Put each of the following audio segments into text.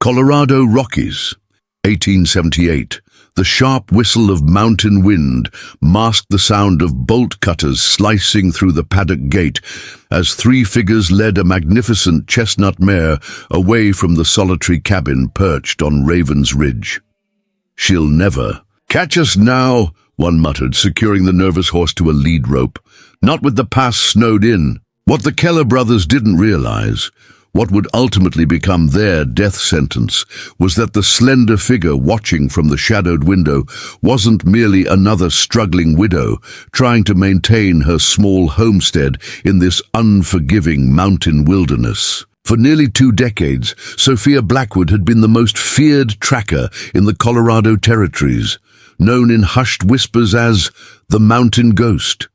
Colorado Rockies, 1878. The sharp whistle of mountain wind masked the sound of bolt cutters slicing through the paddock gate as three figures led a magnificent chestnut mare away from the solitary cabin perched on Raven's Ridge. "She'll never catch us now," one muttered, securing the nervous horse to a lead rope. "Not with the pass snowed in." What the Keller brothers didn't realize, what would ultimately become their death sentence, was that the slender figure watching from the shadowed window wasn't merely another struggling widow trying to maintain her small homestead in this unforgiving mountain wilderness. For nearly 2 decades, Sophia Blackwood had been the most feared tracker in the Colorado Territories, known in hushed whispers as the Mountain Ghost.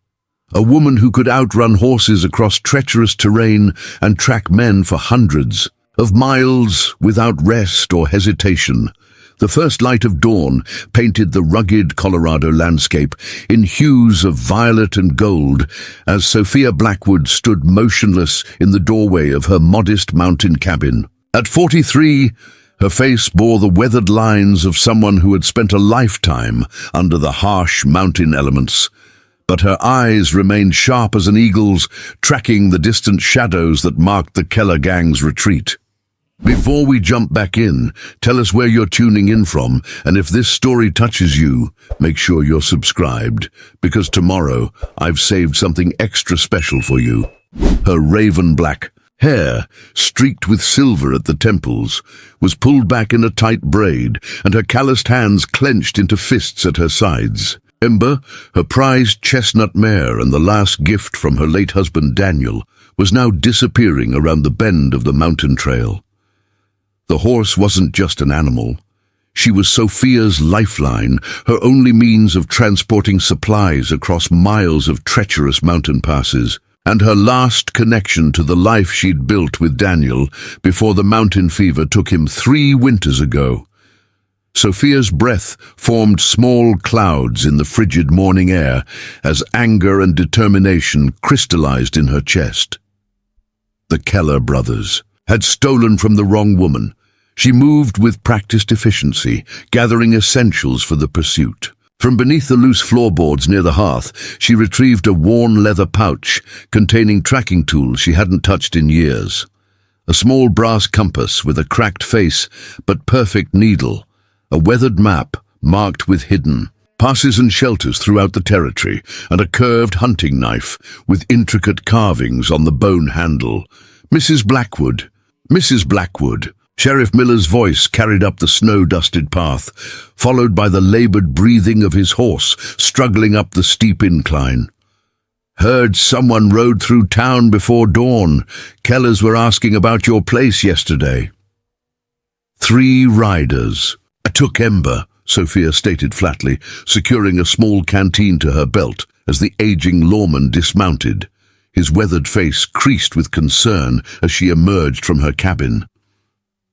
A woman who could outrun horses across treacherous terrain and track men for hundreds of miles without rest or hesitation. The first light of dawn painted the rugged Colorado landscape in hues of violet and gold as Sophia Blackwood stood motionless in the doorway of her modest mountain cabin. At 43, her face bore the weathered lines of someone who had spent a lifetime under the harsh mountain elements, but her eyes remained sharp as an eagle's, tracking the distant shadows that marked the Keller gang's retreat. Before we jump back in, tell us where you're tuning in from, and if this story touches you, make sure you're subscribed, because tomorrow I've saved something extra special for you. Her raven black hair, streaked with silver at the temples, was pulled back in a tight braid, and her calloused hands clenched into fists at her sides. Ember, her prized chestnut mare and the last gift from her late husband Daniel, was now disappearing around the bend of the mountain trail. The horse wasn't just an animal. She was Sophia's lifeline, her only means of transporting supplies across miles of treacherous mountain passes, and her last connection to the life she'd built with Daniel before the mountain fever took him 3 winters ago. Sophia's breath formed small clouds in the frigid morning air as anger and determination crystallized in her chest. The Keller brothers had stolen from the wrong woman. She moved with practiced efficiency, gathering essentials for the pursuit. From beneath the loose floorboards near the hearth, she retrieved a worn leather pouch containing tracking tools she hadn't touched in years. A small brass compass with a cracked face but perfect needle, a weathered map marked with hidden passes and shelters throughout the territory, and a curved hunting knife with intricate carvings on the bone handle. Mrs. Blackwood. Sheriff Miller's voice carried up the snow-dusted path, followed by the labored breathing of his horse struggling up the steep incline. "Heard someone rode through town before dawn. Kellers were asking about your place yesterday." 3 riders. "I took Ember," Sophia stated flatly, securing a small canteen to her belt as the aging lawman dismounted. His weathered face creased with concern as she emerged from her cabin.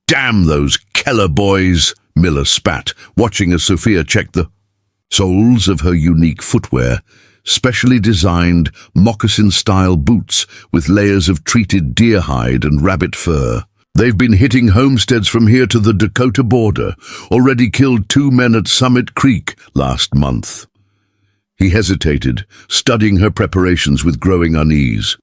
"Damn those Keller boys," Miller spat, watching as Sophia checked the soles of her unique footwear, specially designed moccasin-style boots with layers of treated deer hide and rabbit fur. "They've been hitting homesteads from here to the Dakota border, already killed 2 men at Summit Creek last month." He hesitated, studying her preparations with growing unease.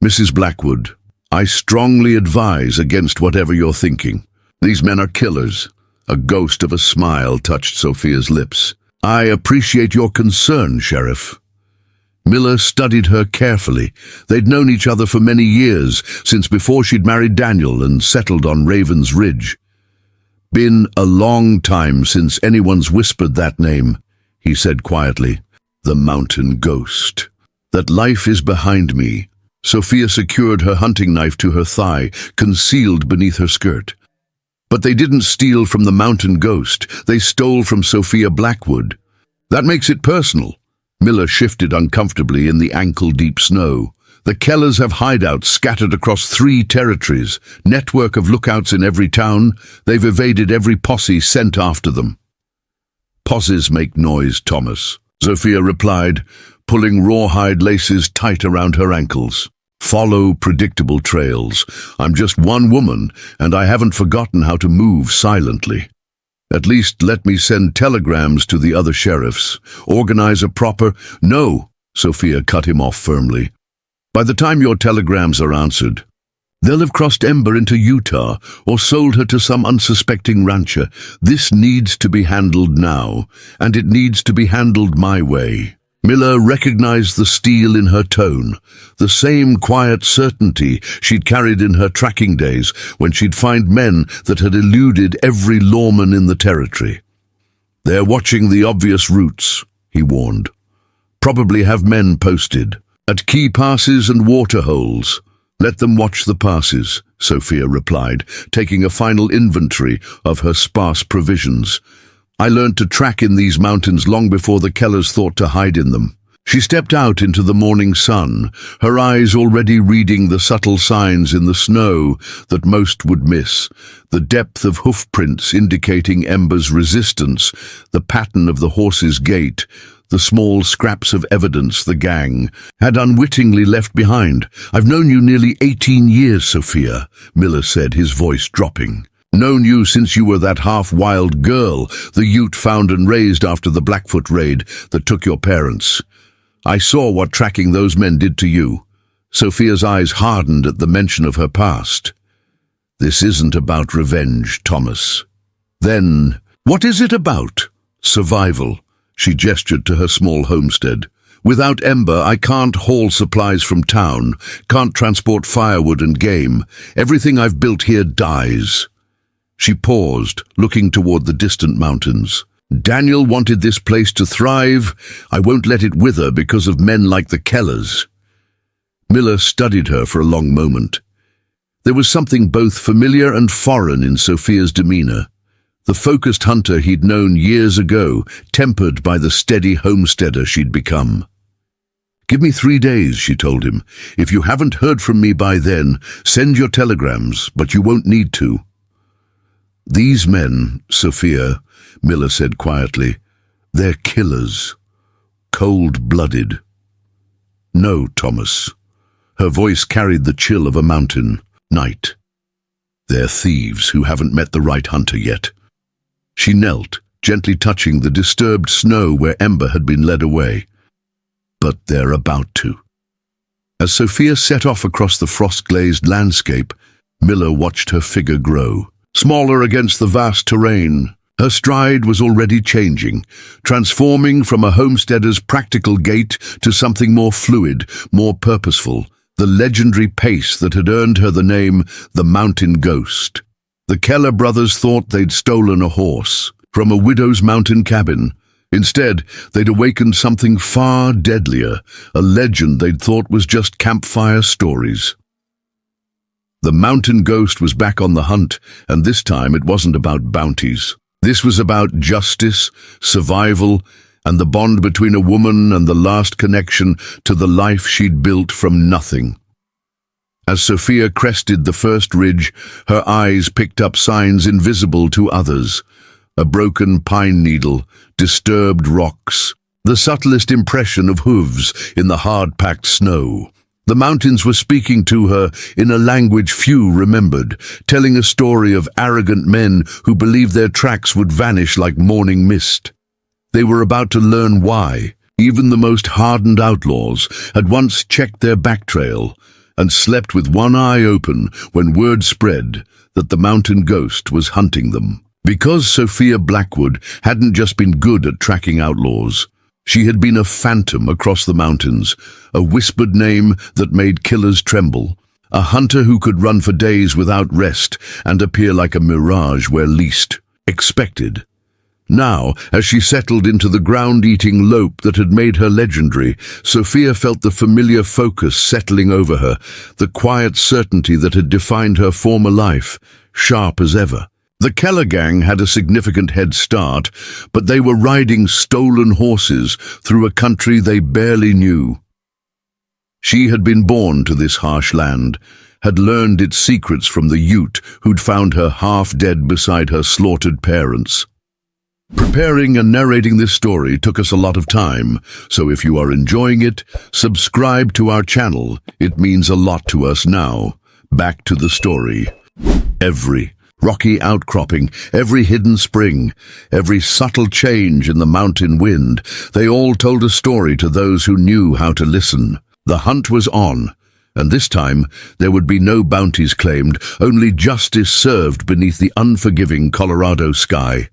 "Mrs. Blackwood, I strongly advise against whatever you're thinking. These men are killers." A ghost of a smile touched Sophia's lips. "I appreciate your concern, Sheriff." Miller studied her carefully. They'd known each other for many years, since before she'd married Daniel and settled on Raven's Ridge. "Been a long time since anyone's whispered that name," he said quietly. "The Mountain Ghost. That life is behind me." Sophia secured her hunting knife to her thigh, concealed beneath her skirt. "But they didn't steal from the Mountain Ghost. They stole from Sophia Blackwood. That makes it personal." Miller shifted uncomfortably in the ankle-deep snow. "The Kellers have hideouts scattered across 3 territories, network of lookouts in every town. They've evaded every posse sent after them." "Posses make noise, Thomas," Sophia replied, pulling rawhide laces tight around her ankles. Follow predictable trails. I'm just one woman, and I haven't forgotten how to move silently. At least let me send telegrams to the other sheriffs. Organize a proper— No, Sophia cut him off firmly. By the time your telegrams are answered, they'll have crossed Ember into Utah or sold her to some unsuspecting rancher. This needs to be handled now, and it needs to be handled my way. Miller recognized the steel in her tone, the same quiet certainty she'd carried in her tracking days when she'd find men that had eluded every lawman in the territory. They're watching the obvious routes, he warned. Probably have men posted at key passes and water holes. Let them watch the passes, Sophia replied, taking a final inventory of her sparse provisions. I learned to track in these mountains long before the Kellers thought to hide in them. She stepped out into the morning sun, her eyes already reading the subtle signs in the snow that most would miss, the depth of hoof prints indicating Ember's resistance, the pattern of the horse's gait, the small scraps of evidence the gang had unwittingly left behind. I've known you nearly 18 years, Sophia, Miller said, his voice dropping. Known you since you were that half-wild girl the Ute found and raised after the Blackfoot raid that took your parents. I saw what tracking those men did to you. Sophia's eyes hardened at the mention of her past. This isn't about revenge, Thomas. Then, what is it about? Survival. She gestured to her small homestead. Without Ember, I can't haul supplies from town, can't transport firewood and game. Everything I've built here dies. She paused, looking toward the distant mountains. Daniel wanted this place to thrive. I won't let it wither because of men like the Kellers. Miller studied her for a long moment. There was something both familiar and foreign in Sophia's demeanor. The focused hunter he'd known years ago, tempered by the steady homesteader she'd become. Give me 3 days, she told him. If you haven't heard from me by then, send your telegrams, but you won't need to. These men, Sophia, Miller said quietly, they're killers. Cold-blooded. No, Thomas. Her voice carried the chill of a mountain night. They're thieves who haven't met the right hunter yet. She knelt, gently touching the disturbed snow where Ember had been led away. But they're about to. As Sophia set off across the frost-glazed landscape, Miller watched her figure grow. Smaller against the vast terrain, her stride was already changing, transforming from a homesteader's practical gait to something more fluid, more purposeful, the legendary pace that had earned her the name the Mountain Ghost. The Keller brothers thought they'd stolen a horse from a widow's mountain cabin. Instead, they'd awakened something far deadlier, a legend they'd thought was just campfire stories. The Mountain Ghost was back on the hunt, and this time it wasn't about bounties. This was about justice, survival, and the bond between a woman and the last connection to the life she'd built from nothing. As Sophia crested the first ridge, her eyes picked up signs invisible to others. A broken pine needle, disturbed rocks, the subtlest impression of hooves in the hard-packed snow. The mountains were speaking to her in a language few remembered, telling a story of arrogant men who believed their tracks would vanish like morning mist. They were about to learn why. Even the most hardened outlaws had once checked their back trail and slept with one eye open when word spread that the Mountain Ghost was hunting them. Because Sophia Blackwood hadn't just been good at tracking outlaws, she had been a phantom across the mountains, a whispered name that made killers tremble, a hunter who could run for days without rest and appear like a mirage where least expected. Now, as she settled into the ground-eating lope that had made her legendary, Sophia felt the familiar focus settling over her, the quiet certainty that had defined her former life, sharp as ever. The Keller gang had a significant head start, but they were riding stolen horses through a country they barely knew. She had been born to this harsh land, had learned its secrets from the Ute who'd found her half dead beside her slaughtered parents. Preparing and narrating this story took us a lot of time, so if you are enjoying it, subscribe to our channel. It means a lot to us now. Back to the story. Every rocky outcropping, every hidden spring, every subtle change in the mountain wind, they all told a story to those who knew how to listen. The hunt was on, and this time there would be no bounties claimed, only justice served beneath the unforgiving Colorado sky.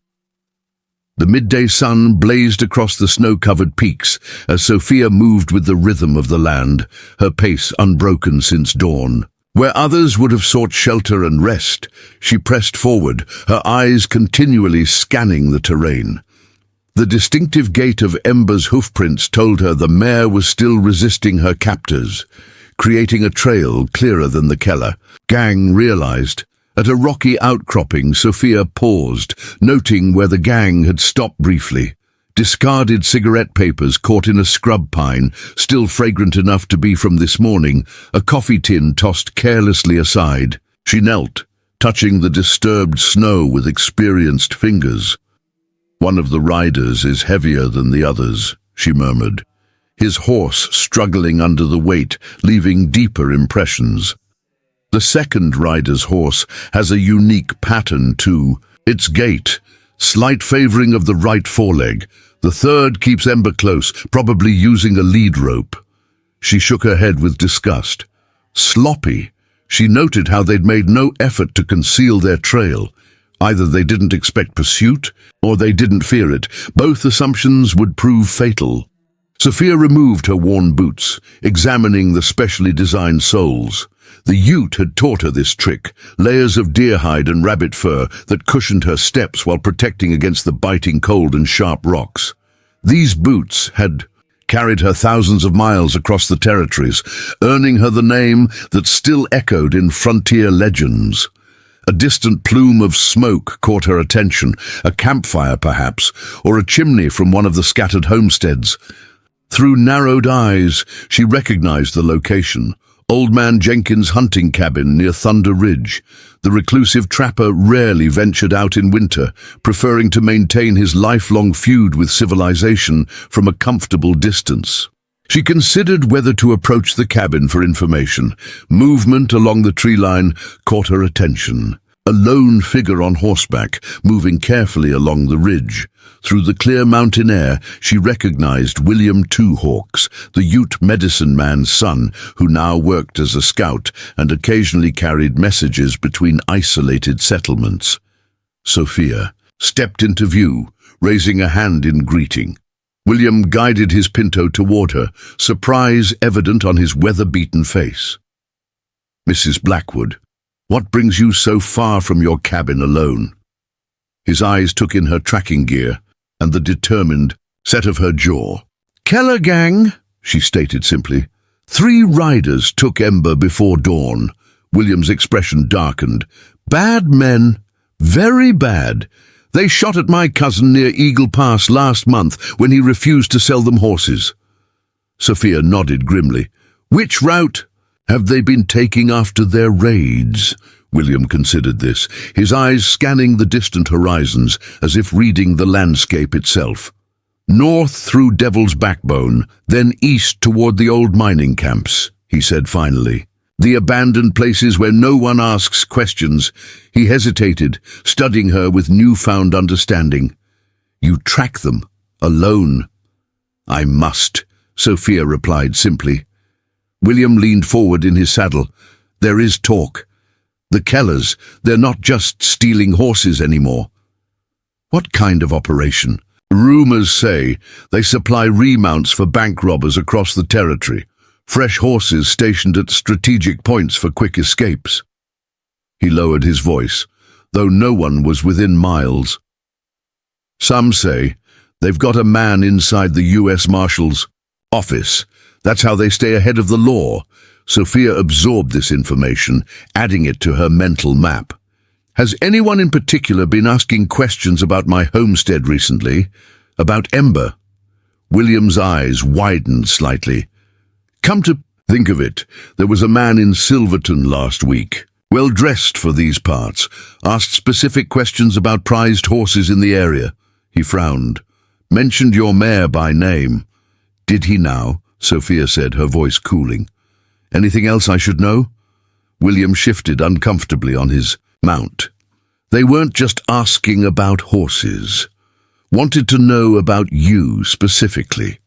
The midday sun blazed across the snow-covered peaks as Sophia moved with the rhythm of the land, her pace unbroken since dawn. Where others would have sought shelter and rest, she pressed forward, her eyes continually scanning the terrain. The distinctive gait of Ember's hoofprints told her the mare was still resisting her captors, creating a trail clearer than the Keller. Gang realized. At a rocky outcropping, Sophia paused, noting where the gang had stopped briefly. Discarded cigarette papers caught in a scrub pine, still fragrant enough to be from this morning, a coffee tin tossed carelessly aside. She knelt, touching the disturbed snow with experienced fingers. "One of the riders is heavier than the others," she murmured. His horse struggling under the weight, leaving deeper impressions. The second rider's horse has a unique pattern too. Its gait, slight favoring of the right foreleg. The third keeps Ember close, probably using a lead rope. She shook her head with disgust. Sloppy. She noted how they'd made no effort to conceal their trail. Either they didn't expect pursuit, or they didn't fear it. Both assumptions would prove fatal. Sophia removed her worn boots, examining the specially designed soles. The Ute had taught her this trick, layers of deer hide and rabbit fur that cushioned her steps while protecting against the biting cold and sharp rocks. These boots had carried her thousands of miles across the territories, earning her the name that still echoed in frontier legends. A distant plume of smoke caught her attention, a campfire perhaps, or a chimney from one of the scattered homesteads. Through narrowed eyes, she recognized the location. Old Man Jenkins' hunting cabin near Thunder Ridge. The reclusive trapper rarely ventured out in winter, preferring to maintain his lifelong feud with civilization from a comfortable distance. She considered whether to approach the cabin for information. Movement along the tree line caught her attention. A lone figure on horseback, moving carefully along the ridge. Through the clear mountain air, she recognized William Two Hawks, the Ute medicine man's son, who now worked as a scout and occasionally carried messages between isolated settlements. Sophia stepped into view, raising a hand in greeting. William guided his pinto toward her, surprise evident on his weather-beaten face. "Mrs. Blackwood, what brings you so far from your cabin alone?" His eyes took in her tracking gear and the determined set of her jaw. "Keller gang," she stated simply. "3 riders took Ember before dawn." William's expression darkened. "Bad men. Very bad. They shot at my cousin near Eagle Pass last month when he refused to sell them horses." Sophia nodded grimly. "Which route have they been taking after their raids?" William considered this, his eyes scanning the distant horizons as if reading the landscape itself. "North through Devil's Backbone, then east toward the old mining camps," he said finally. "The abandoned places where no one asks questions." He hesitated, studying her with newfound understanding. "You track them, alone." "I must," Sophia replied simply. William leaned forward in his saddle. "There is talk. The Kellers, they're not just stealing horses anymore." "What kind of operation?" "Rumors say they supply remounts for bank robbers across the territory. Fresh horses stationed at strategic points for quick escapes." He lowered his voice, though no one was within miles. "Some say they've got a man inside the U.S. Marshal's office. That's how they stay ahead of the law." Sophia absorbed this information, adding it to her mental map. "Has anyone in particular been asking questions about my homestead recently? About Ember?" William's eyes widened slightly. "Come to think of it, there was a man in Silverton last week, well-dressed for these parts, asked specific questions about prized horses in the area. He frowned. Mentioned your mare by name. Did he now? Sophia said, her voice cooling. Anything else I should know? William shifted uncomfortably on his mount. They weren't just asking about horses. Wanted to know about you specifically.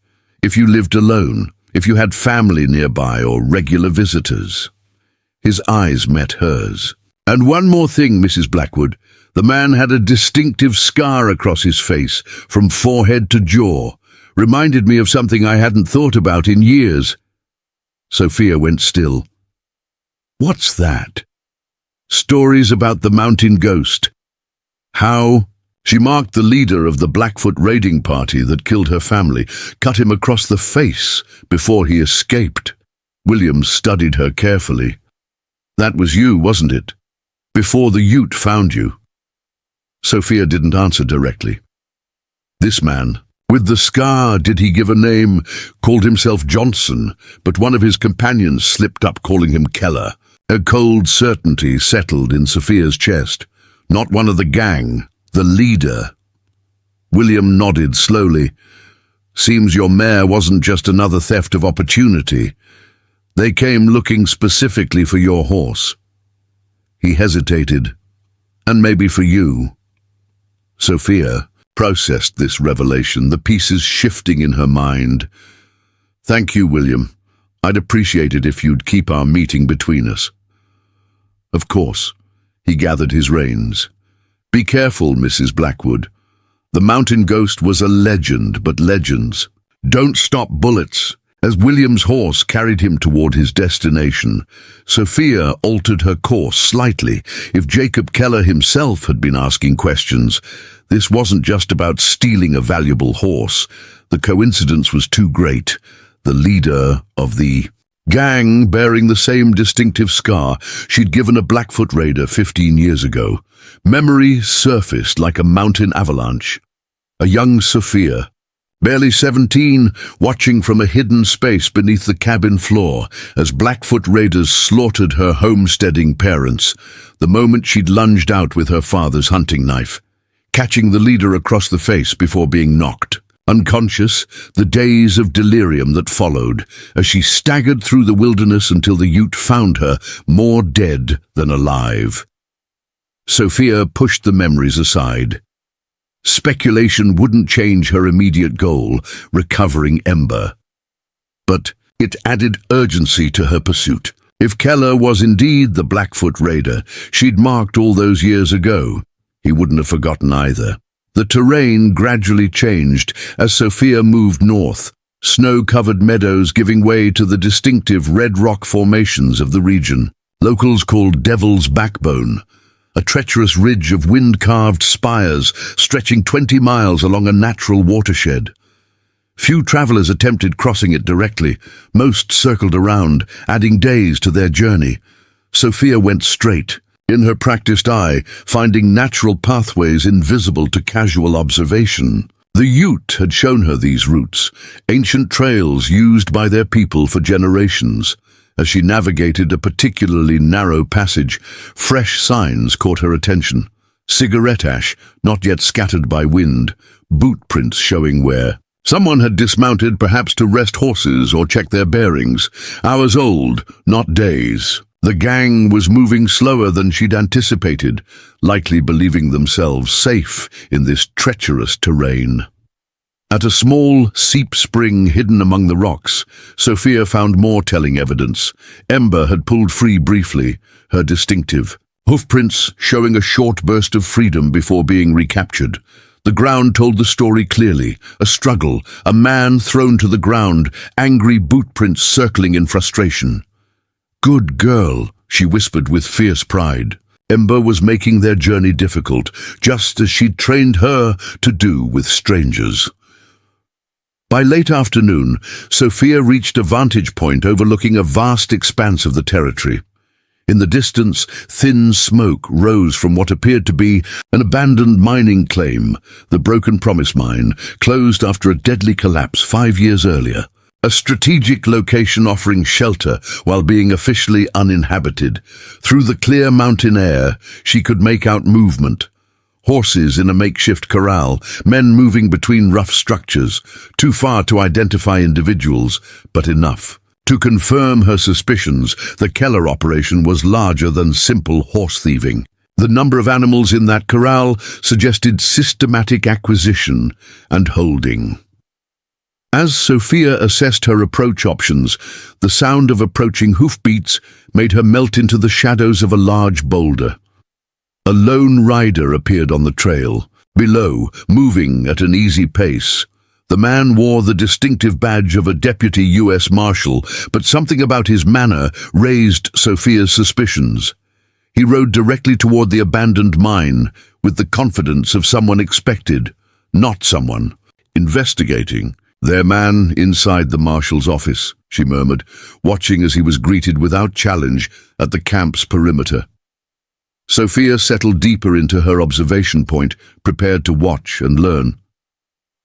If you lived alone, if you had family nearby or regular visitors. His eyes met hers. And one more thing, Mrs. Blackwood. The man had a distinctive scar across his face, from forehead to jaw. Reminded me of something I hadn't thought about in years. Sophia went still. What's that? Stories about the mountain ghost. How? She marked the leader of the Blackfoot raiding party that killed her family, cut him across the face before he escaped. William studied her carefully. That was you, wasn't it? Before the Ute found you. Sophia didn't answer directly. This man, with the scar, did he give a name? Called himself Johnson, but one of his companions slipped up calling him Keller. A cold certainty settled in Sophia's chest. Not one of the gang, the leader. William nodded slowly. Seems your mare wasn't just another theft of opportunity. They came looking specifically for your horse. He hesitated. And maybe for you. Sophia processed this revelation, the pieces shifting in her mind. Thank you, William. I'd appreciate it if you'd keep our meeting between us. Of course. He gathered his reins. Be careful, Mrs. Blackwood. The mountain ghost was a legend, but legends don't stop bullets. As William's horse carried him toward his destination, Sophia altered her course slightly. If Jacob Keller himself had been asking questions, this wasn't just about stealing a valuable horse. The coincidence was too great. The leader of the gang, bearing the same distinctive scar she'd given a Blackfoot raider 15 years ago. Memory surfaced like a mountain avalanche. A young Sophia, barely 17, watching from a hidden space beneath the cabin floor as Blackfoot raiders slaughtered her homesteading parents, the moment she'd lunged out with her father's hunting knife, catching the leader across the face before being knocked. Unconscious, the days of delirium that followed, as she staggered through the wilderness until the Ute found her, more dead than alive. Sophia pushed the memories aside. Speculation wouldn't change her immediate goal, recovering Ember. But it added urgency to her pursuit. If Keller was indeed the Blackfoot raider she'd marked all those years ago, he wouldn't have forgotten either. The terrain gradually changed as Sophia moved north, snow-covered meadows giving way to the distinctive red rock formations of the region. Locals called Devil's Backbone, a treacherous ridge of wind-carved spires stretching 20 miles along a natural watershed. Few travelers attempted crossing it directly. Most circled around, adding days to their journey. Sophia went straight, in her practiced eye, finding natural pathways invisible to casual observation. The Ute had shown her these routes, ancient trails used by their people for generations. As she navigated a particularly narrow passage, fresh signs caught her attention. Cigarette ash, not yet scattered by wind, boot prints showing wear. Someone had dismounted, perhaps to rest horses or check their bearings. Hours old, not days. The gang was moving slower than she'd anticipated, likely believing themselves safe in this treacherous terrain. At a small, seep spring hidden among the rocks, Sophia found more telling evidence. Ember had pulled free briefly, her distinctive hoofprints showing a short burst of freedom before being recaptured. The ground told the story clearly. A struggle, a man thrown to the ground, angry bootprints circling in frustration. "Good girl," she whispered with fierce pride. Ember was making their journey difficult, just as she'd trained her to do with strangers. By late afternoon, Sophia reached a vantage point overlooking a vast expanse of the territory. In the distance, thin smoke rose from what appeared to be an abandoned mining claim, the Broken Promise Mine, closed after a deadly collapse 5 years earlier. A strategic location offering shelter while being officially uninhabited. Through the clear mountain air, she could make out movement. Horses in a makeshift corral, men moving between rough structures, too far to identify individuals, but enough. To confirm her suspicions, the Keller operation was larger than simple horse thieving. The number of animals in that corral suggested systematic acquisition and holding. As Sophia assessed her approach options, the sound of approaching hoofbeats made her melt into the shadows of a large boulder. A lone rider appeared on the trail, below, moving at an easy pace. The man wore the distinctive badge of a deputy U.S. Marshal, but something about his manner raised Sophia's suspicions. He rode directly toward the abandoned mine, with the confidence of someone expected, not someone investigating. "Their man inside the marshal's office," she murmured, watching as he was greeted without challenge at the camp's perimeter. Sophia settled deeper into her observation point, prepared to watch and learn.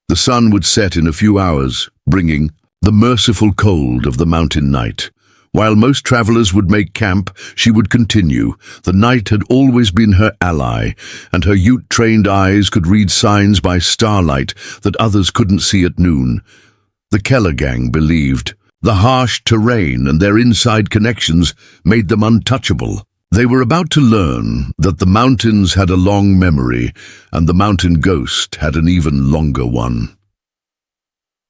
The sun would set in a few hours, bringing the merciful cold of the mountain night. While most travelers would make camp, she would continue. The night had always been her ally, and her Ute-trained eyes could read signs by starlight that others couldn't see at noon. The Keller gang believed. The harsh terrain and their inside connections made them untouchable. They were about to learn that the mountains had a long memory, and the mountain ghost had an even longer one.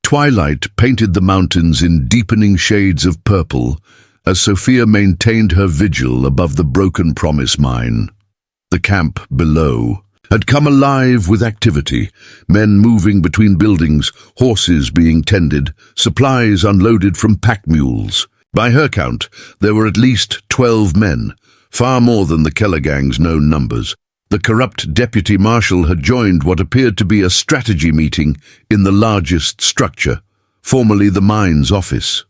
Twilight painted the mountains in deepening shades of purple as Sophia maintained her vigil above the Broken Promise mine. The camp below had come alive with activity, men moving between buildings, horses being tended, supplies unloaded from pack mules. By her count, there were at least 12 men, far more than the Keller gang's known numbers. The corrupt deputy marshal had joined what appeared to be a strategy meeting in the largest structure, formerly the mine's office.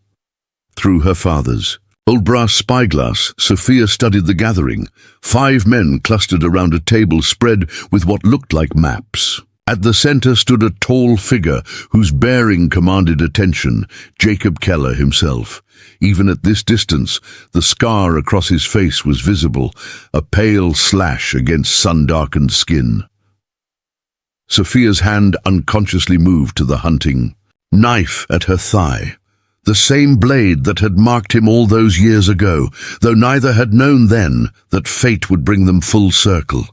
Through her father's old brass spyglass, Sophia studied the gathering. 5 men clustered around a table spread with what looked like maps. At the center stood a tall figure whose bearing commanded attention, Jacob Keller himself. Even at this distance, the scar across his face was visible, a pale slash against sun-darkened skin. Sophia's hand unconsciously moved to the hunting knife at her thigh, the same blade that had marked him all those years ago, though neither had known then that fate would bring them full circle.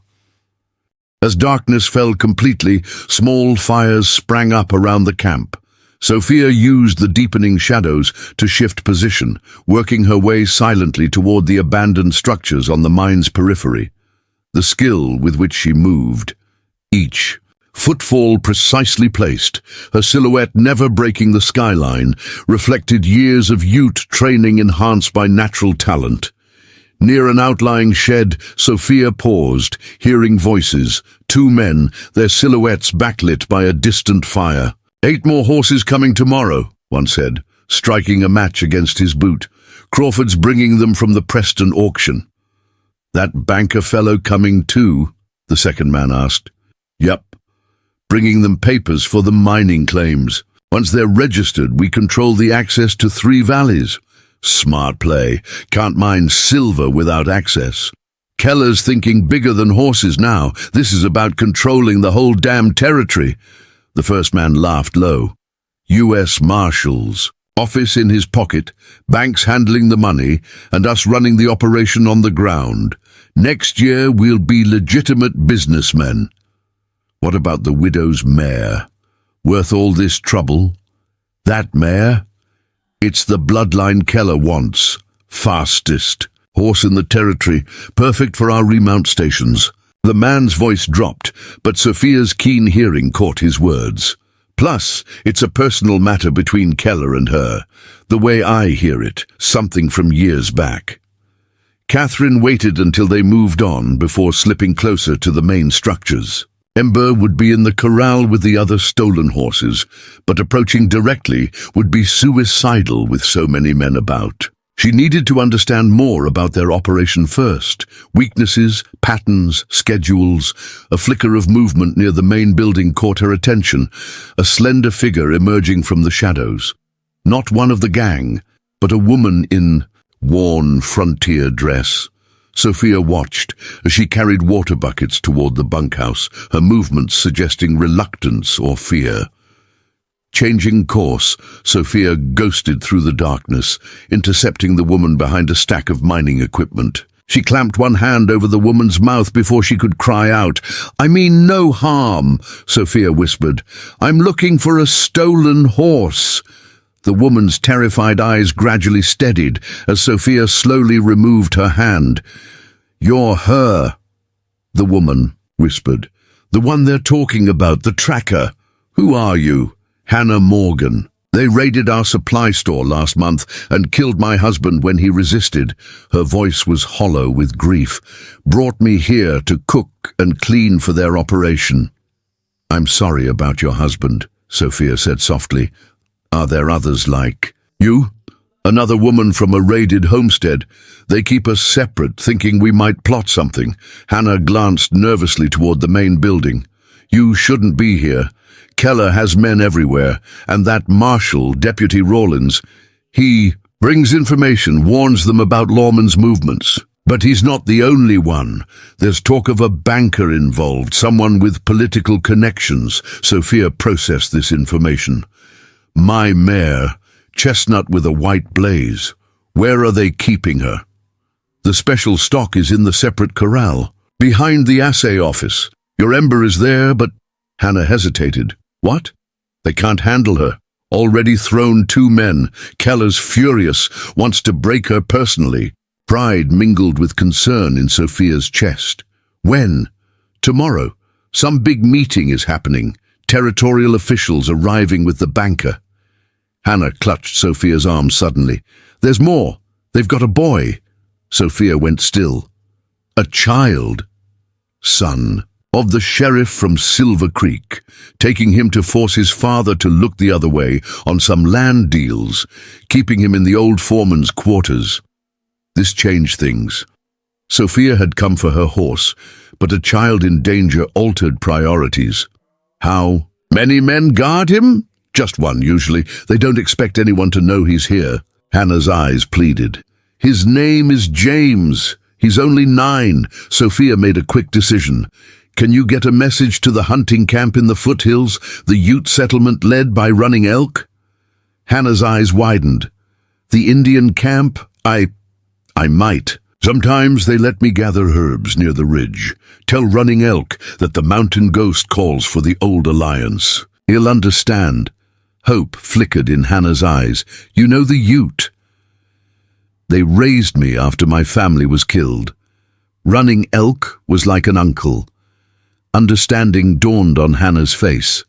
As darkness fell completely, small fires sprang up around the camp. Sophia used the deepening shadows to shift position, working her way silently toward the abandoned structures on the mine's periphery. The skill with which she moved, each footfall precisely placed, her silhouette never breaking the skyline, reflected years of Ute training enhanced by natural talent. Near an outlying shed, Sophia paused, hearing voices. 2 men, their silhouettes backlit by a distant fire. 8 more horses coming tomorrow, one said, striking a match against his boot. Crawford's bringing them from the Preston auction. That banker fellow coming too? The second man asked. Yep. Bringing them papers for the mining claims. Once they're registered, we control the access to 3 valleys. Smart play. Can't mine silver without access. Keller's thinking bigger than horses now. This is about controlling the whole damn territory. The first man laughed low. U.S. Marshals. Office in his pocket, banks handling the money, and us running the operation on the ground. Next year we'll be legitimate businessmen. What about the widow's mare? Worth all this trouble? That mare? It's the bloodline Keller wants. Fastest. Horse in the territory, perfect for our remount stations. The man's voice dropped, but Sophia's keen hearing caught his words. Plus, it's a personal matter between Keller and her. The way I hear it, something from years back. Catherine waited until they moved on before slipping closer to the main structures. Ember would be in the corral with the other stolen horses, but approaching directly would be suicidal with so many men about. She needed to understand more about their operation first. Weaknesses, patterns, schedules. A flicker of movement near the main building caught her attention, a slender figure emerging from the shadows. Not one of the gang, but a woman in worn frontier dress. Sophia watched as she carried water buckets toward the bunkhouse, her movements suggesting reluctance or fear. Changing course, Sophia ghosted through the darkness, intercepting the woman behind a stack of mining equipment. She clamped one hand over the woman's mouth before she could cry out. "I mean no harm," Sophia whispered. "I'm looking for a stolen horse." The woman's terrified eyes gradually steadied as Sophia slowly removed her hand. "You're her," the woman whispered. "The one they're talking about, the tracker. Who are you?" "Hannah Morgan. They raided our supply store last month and killed my husband when he resisted." Her voice was hollow with grief. "Brought me here to cook and clean for their operation." "I'm sorry about your husband," Sophia said softly. "Are there others like you?" "Another woman from a raided homestead. They keep us separate, thinking we might plot something." Hannah glanced nervously toward the main building. "You shouldn't be here. Keller has men everywhere, and that marshal, Deputy Rawlins, he brings information, warns them about Lawman's movements. But he's not the only one. There's talk of a banker involved, someone with political connections." Sophia processed this information. "My mare, chestnut with a white blaze. Where are they keeping her?" "The special stock is in the separate corral, behind the assay office. Your Ember is there, but—" Hannah hesitated. "What? They can't handle her. Already thrown 2 men. Keller's furious, wants to break her personally." Pride mingled with concern in Sophia's chest. "When?" "Tomorrow. Some big meeting is happening. Territorial officials arriving with the banker." Hannah clutched Sophia's arm suddenly. "There's more. They've got a boy." Sophia went still. "A child?" "Son of the sheriff from Silver Creek, taking him to force his father to look the other way on some land deals, keeping him in the old foreman's quarters." This changed things. Sophia had come for her horse, but a child in danger altered priorities. "How many men guard him?" "Just one, usually. They don't expect anyone to know he's here." Hannah's eyes pleaded. "His name is James. He's only 9. Sophia made a quick decision. "Can you get a message to the hunting camp in the foothills, the Ute settlement led by Running Elk?" Hannah's eyes widened. "The Indian camp? I might. Sometimes they let me gather herbs near the ridge. Tell Running Elk that the mountain ghost calls for the old alliance. He'll understand." Hope flickered in Hannah's eyes. "You know the Ute. They raised me after my family was killed. Running Elk was like an uncle." Understanding dawned on Hannah's face.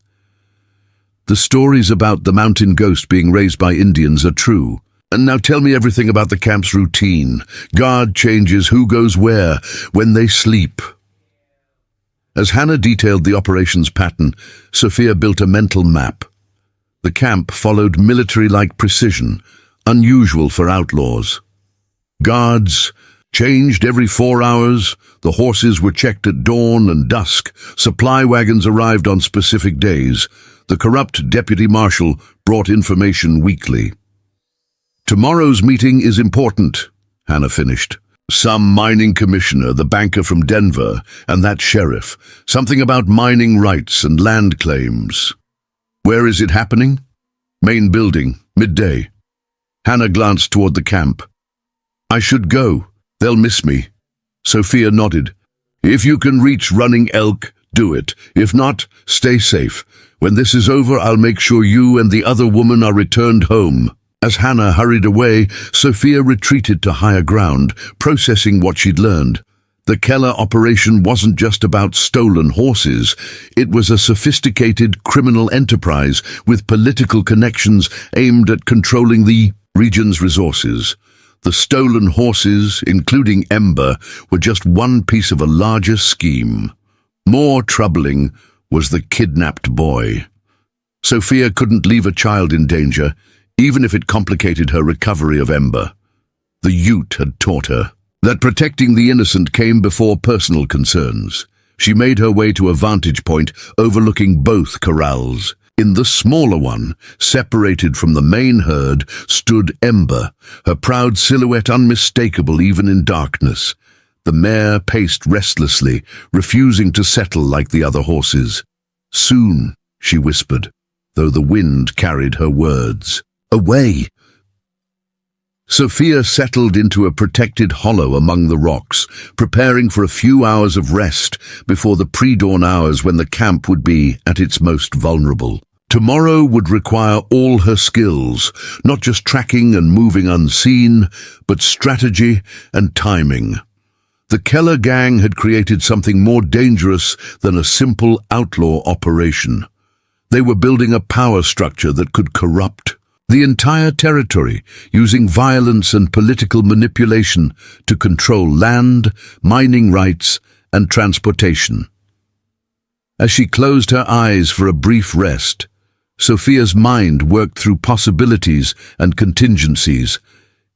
"The stories about the mountain ghost being raised by Indians are true. And now tell me everything about the camp's routine. Guard changes, who goes where, when they sleep." As Hannah detailed the operations pattern, Sophia built a mental map. The camp followed military-like precision, unusual for outlaws. Guards changed every 4 hours, the horses were checked at dawn and dusk, supply wagons arrived on specific days, the corrupt deputy marshal brought information weekly. "Tomorrow's meeting is important," Hannah finished. "Some mining commissioner, the banker from Denver, and that sheriff. Something about mining rights and land claims." "Where is it happening?" "Main building, midday." Hannah glanced toward the camp. "I should go. They'll miss me." Sophia nodded. "If you can reach Running Elk, do it. If not, stay safe. When this is over, I'll make sure you and the other woman are returned home." As Hannah hurried away, Sophia retreated to higher ground, processing what she'd learned. The Keller operation wasn't just about stolen horses. It was a sophisticated criminal enterprise with political connections aimed at controlling the region's resources. The stolen horses, including Ember, were just one piece of a larger scheme. More troubling was the kidnapped boy. Sophia couldn't leave a child in danger, even if it complicated her recovery of Ember. The Ute had taught her that protecting the innocent came before personal concerns. She made her way to a vantage point overlooking both corrals. In the smaller one, separated from the main herd, stood Ember, her proud silhouette unmistakable even in darkness. The mare paced restlessly, refusing to settle like the other horses. "Soon," she whispered, though the wind carried her words. "Away!" Sophia settled into a protected hollow among the rocks, preparing for a few hours of rest before the pre-dawn hours when the camp would be at its most vulnerable. Tomorrow would require all her skills, not just tracking and moving unseen, but strategy and timing. The Keller gang had created something more dangerous than a simple outlaw operation. They were building a power structure that could corrupt the entire territory, using violence and political manipulation to control land, mining rights, and transportation. As she closed her eyes for a brief rest, Sophia's mind worked through possibilities and contingencies.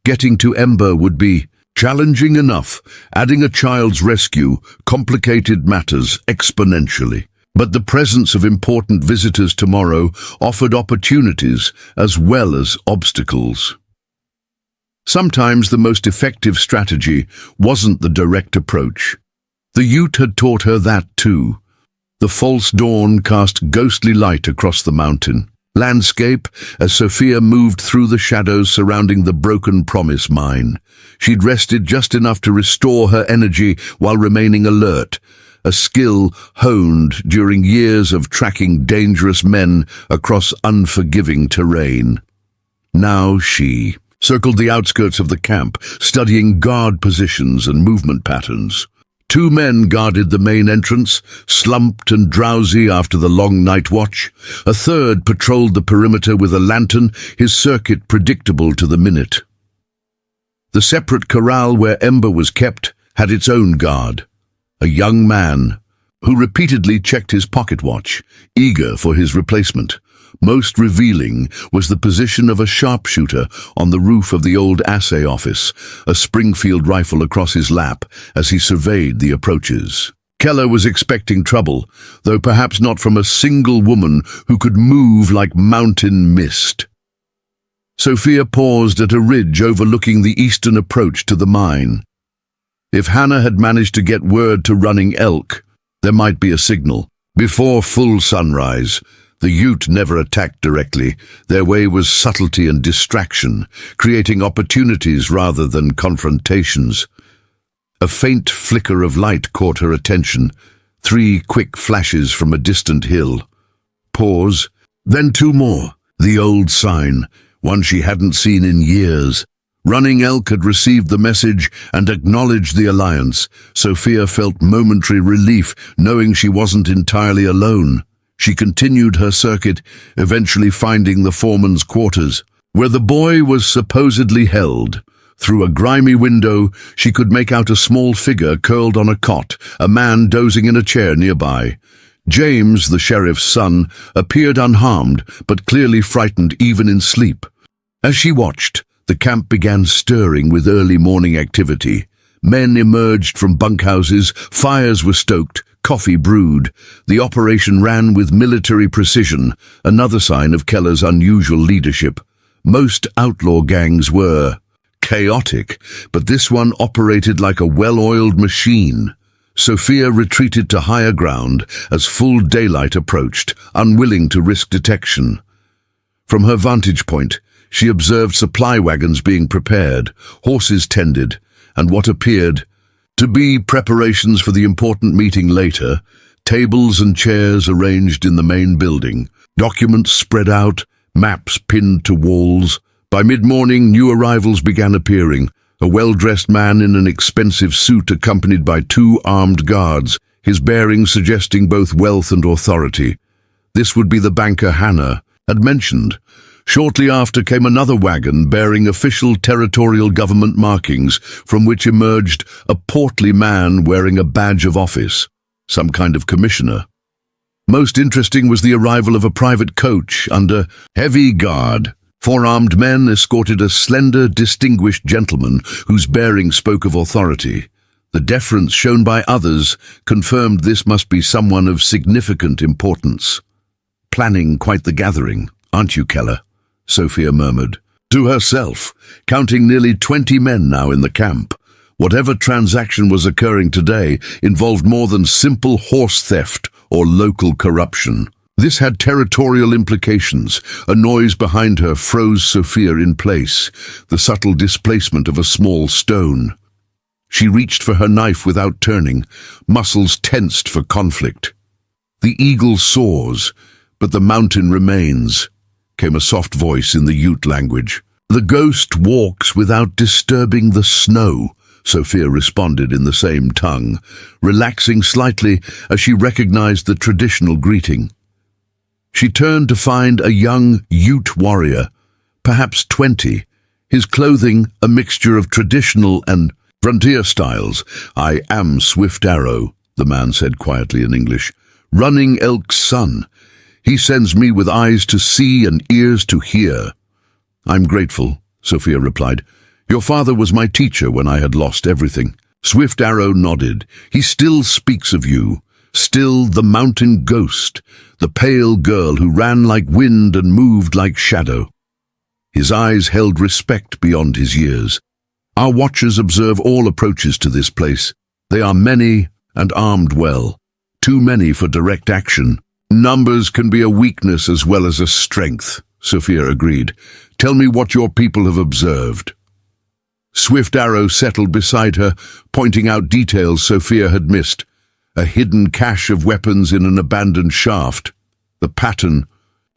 Getting to Ember would be challenging enough. Adding a child's rescue complicated matters exponentially. But the presence of important visitors tomorrow offered opportunities as well as obstacles. Sometimes the most effective strategy wasn't the direct approach. The Ute had taught her that too. The false dawn cast ghostly light across the mountain landscape as Sophia moved through the shadows surrounding the Broken Promise mine. She'd rested just enough to restore her energy while remaining alert, a skill honed during years of tracking dangerous men across unforgiving terrain. Now she circled the outskirts of the camp, studying guard positions and movement patterns. 2 men guarded the main entrance, slumped and drowsy after the long night watch. A third patrolled the perimeter with a lantern, his circuit predictable to the minute. The separate corral where Ember was kept had its own guard, a young man who repeatedly checked his pocket watch, eager for his replacement. Most revealing was the position of a sharpshooter on the roof of the old assay office, a Springfield rifle across his lap as he surveyed the approaches. Keller was expecting trouble, though perhaps not from a single woman who could move like mountain mist. Sophia paused at a ridge overlooking the eastern approach to the mine. If Hannah had managed to get word to Running Elk, there might be a signal. Before full sunrise, the Ute never attacked directly. Their way was subtlety and distraction, creating opportunities rather than confrontations. A faint flicker of light caught her attention, 3 quick flashes from a distant hill. Pause, then 2 more. The old sign, one she hadn't seen in years. Running Elk had received the message and acknowledged the alliance. Sophia felt momentary relief, knowing she wasn't entirely alone. She continued her circuit, eventually finding the foreman's quarters, where the boy was supposedly held. Through a grimy window, she could make out a small figure curled on a cot, a man dozing in a chair nearby. James, the sheriff's son, appeared unharmed, but clearly frightened even in sleep. As she watched, the camp began stirring with early morning activity. Men emerged from bunkhouses, fires were stoked, coffee brewed. The operation ran with military precision, another sign of Keller's unusual leadership. Most outlaw gangs were chaotic, but this one operated like a well-oiled machine. Sophia retreated to higher ground as full daylight approached, unwilling to risk detection. From her vantage point, she observed supply wagons being prepared, horses tended, and what appeared to be preparations for the important meeting later, tables and chairs arranged in the main building, documents spread out, maps pinned to walls. By mid-morning, new arrivals began appearing. A well-dressed man in an expensive suit accompanied by 2 armed guards, his bearings suggesting both wealth and authority. This would be the banker Hannah had mentioned. Shortly after came another wagon bearing official territorial government markings, from which emerged a portly man wearing a badge of office, some kind of commissioner. Most interesting was the arrival of a private coach under heavy guard. 4 armed men escorted a slender, distinguished gentleman whose bearing spoke of authority. The deference shown by others confirmed this must be someone of significant importance. "Planning quite the gathering, aren't you, Keller?" Sophia murmured to herself, counting nearly 20 men now in the camp. Whatever transaction was occurring today involved more than simple horse theft or local corruption. This had territorial implications. A noise behind her froze Sophia in place, the subtle displacement of a small stone. She reached for her knife without turning, muscles tensed for conflict. "The eagle soars, but the mountain remains," came a soft voice in the Ute language. "The ghost walks without disturbing the snow," Sophia responded in the same tongue, relaxing slightly as she recognized the traditional greeting. She turned to find a young Ute warrior, perhaps 20, his clothing a mixture of traditional and frontier styles. "I am Swift Arrow," the man said quietly in English. "Running Elk's son. He sends me with eyes to see and ears to hear." "I'm grateful," Sophia replied. "Your father was my teacher when I had lost everything." Swift Arrow nodded. "He still speaks of you. Still the mountain ghost, the pale girl who ran like wind and moved like shadow." His eyes held respect beyond his years. "Our watchers observe all approaches to this place. They are many and armed well. Too many for direct action. Numbers can be a weakness as well as a strength," Sophia agreed. "Tell me what your people have observed." Swift Arrow settled beside her, pointing out details Sophia had missed. A hidden cache of weapons in an abandoned shaft. The pattern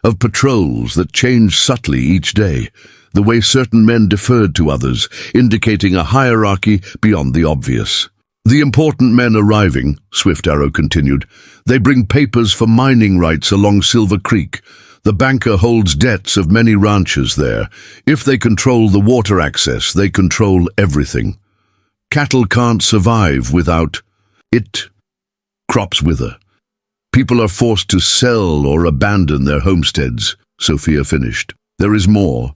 of patrols that changed subtly each day. The way certain men deferred to others, indicating a hierarchy beyond the obvious. "The important men arriving," Swift Arrow continued. "They bring papers for mining rights along Silver Creek. The banker holds debts of many ranches there. If they control the water access, they control everything. Cattle can't survive without it. Crops wither. People are forced to sell or abandon their homesteads," Sophia finished. "There is more.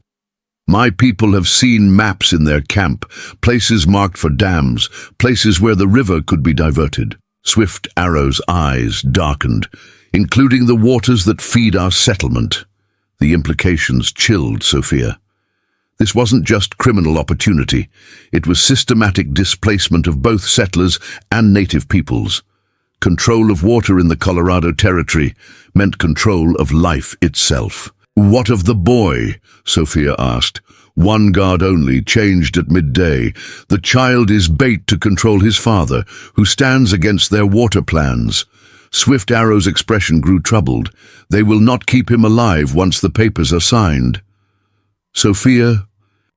My people have seen maps in their camp, places marked for dams, places where the river could be diverted." Swift Arrow's eyes darkened, "including the waters that feed our settlement." The implications chilled Sophia. This wasn't just criminal opportunity. It was systematic displacement of both settlers and native peoples. Control of water in the Colorado Territory meant control of life itself. "What of the boy?" Sophia asked. "One guard only, changed at midday. The child is bait to control his father, who stands against their water plans." Swift Arrow's expression grew troubled. "They will not keep him alive once the papers are signed." Sophia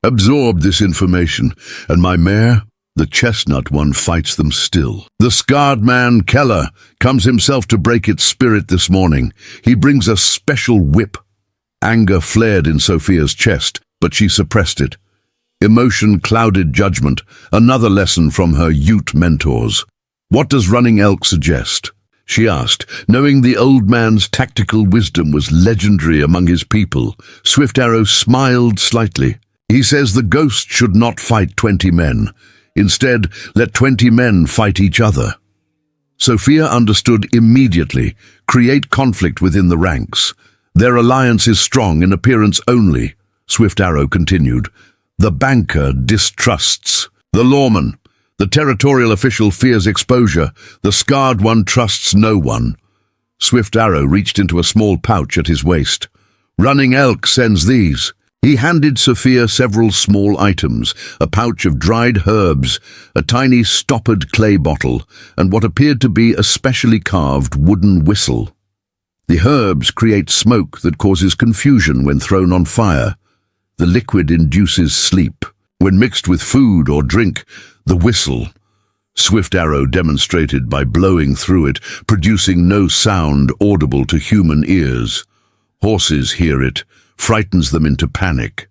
absorbed this information, "And my mare? The chestnut one fights them still. The scarred man, Keller, comes himself to break its spirit this morning. He brings a special whip." Anger flared in Sophia's chest, but she suppressed it. Emotion clouded judgment, another lesson from her Ute mentors. "What does Running Elk suggest?" she asked, knowing the old man's tactical wisdom was legendary among his people. Swift Arrow smiled slightly. "He says the ghost should not fight 20 men. Instead, let 20 men fight each other." Sophia understood immediately. Create conflict within the ranks. "Their alliance is strong in appearance only," Swift Arrow continued. "The banker distrusts. The lawman. The territorial official fears exposure. The scarred one trusts no one." Swift Arrow reached into a small pouch at his waist. "Running Elk sends these." He handed Sophia several small items, a pouch of dried herbs, a tiny stoppered clay bottle, and what appeared to be a specially carved wooden whistle. The herbs create smoke that causes confusion when thrown on fire. The liquid induces sleep. When mixed with food or drink, the whistle. Swift Arrow demonstrated by blowing through it, producing no sound audible to human ears. Horses hear it, frightens them into panic.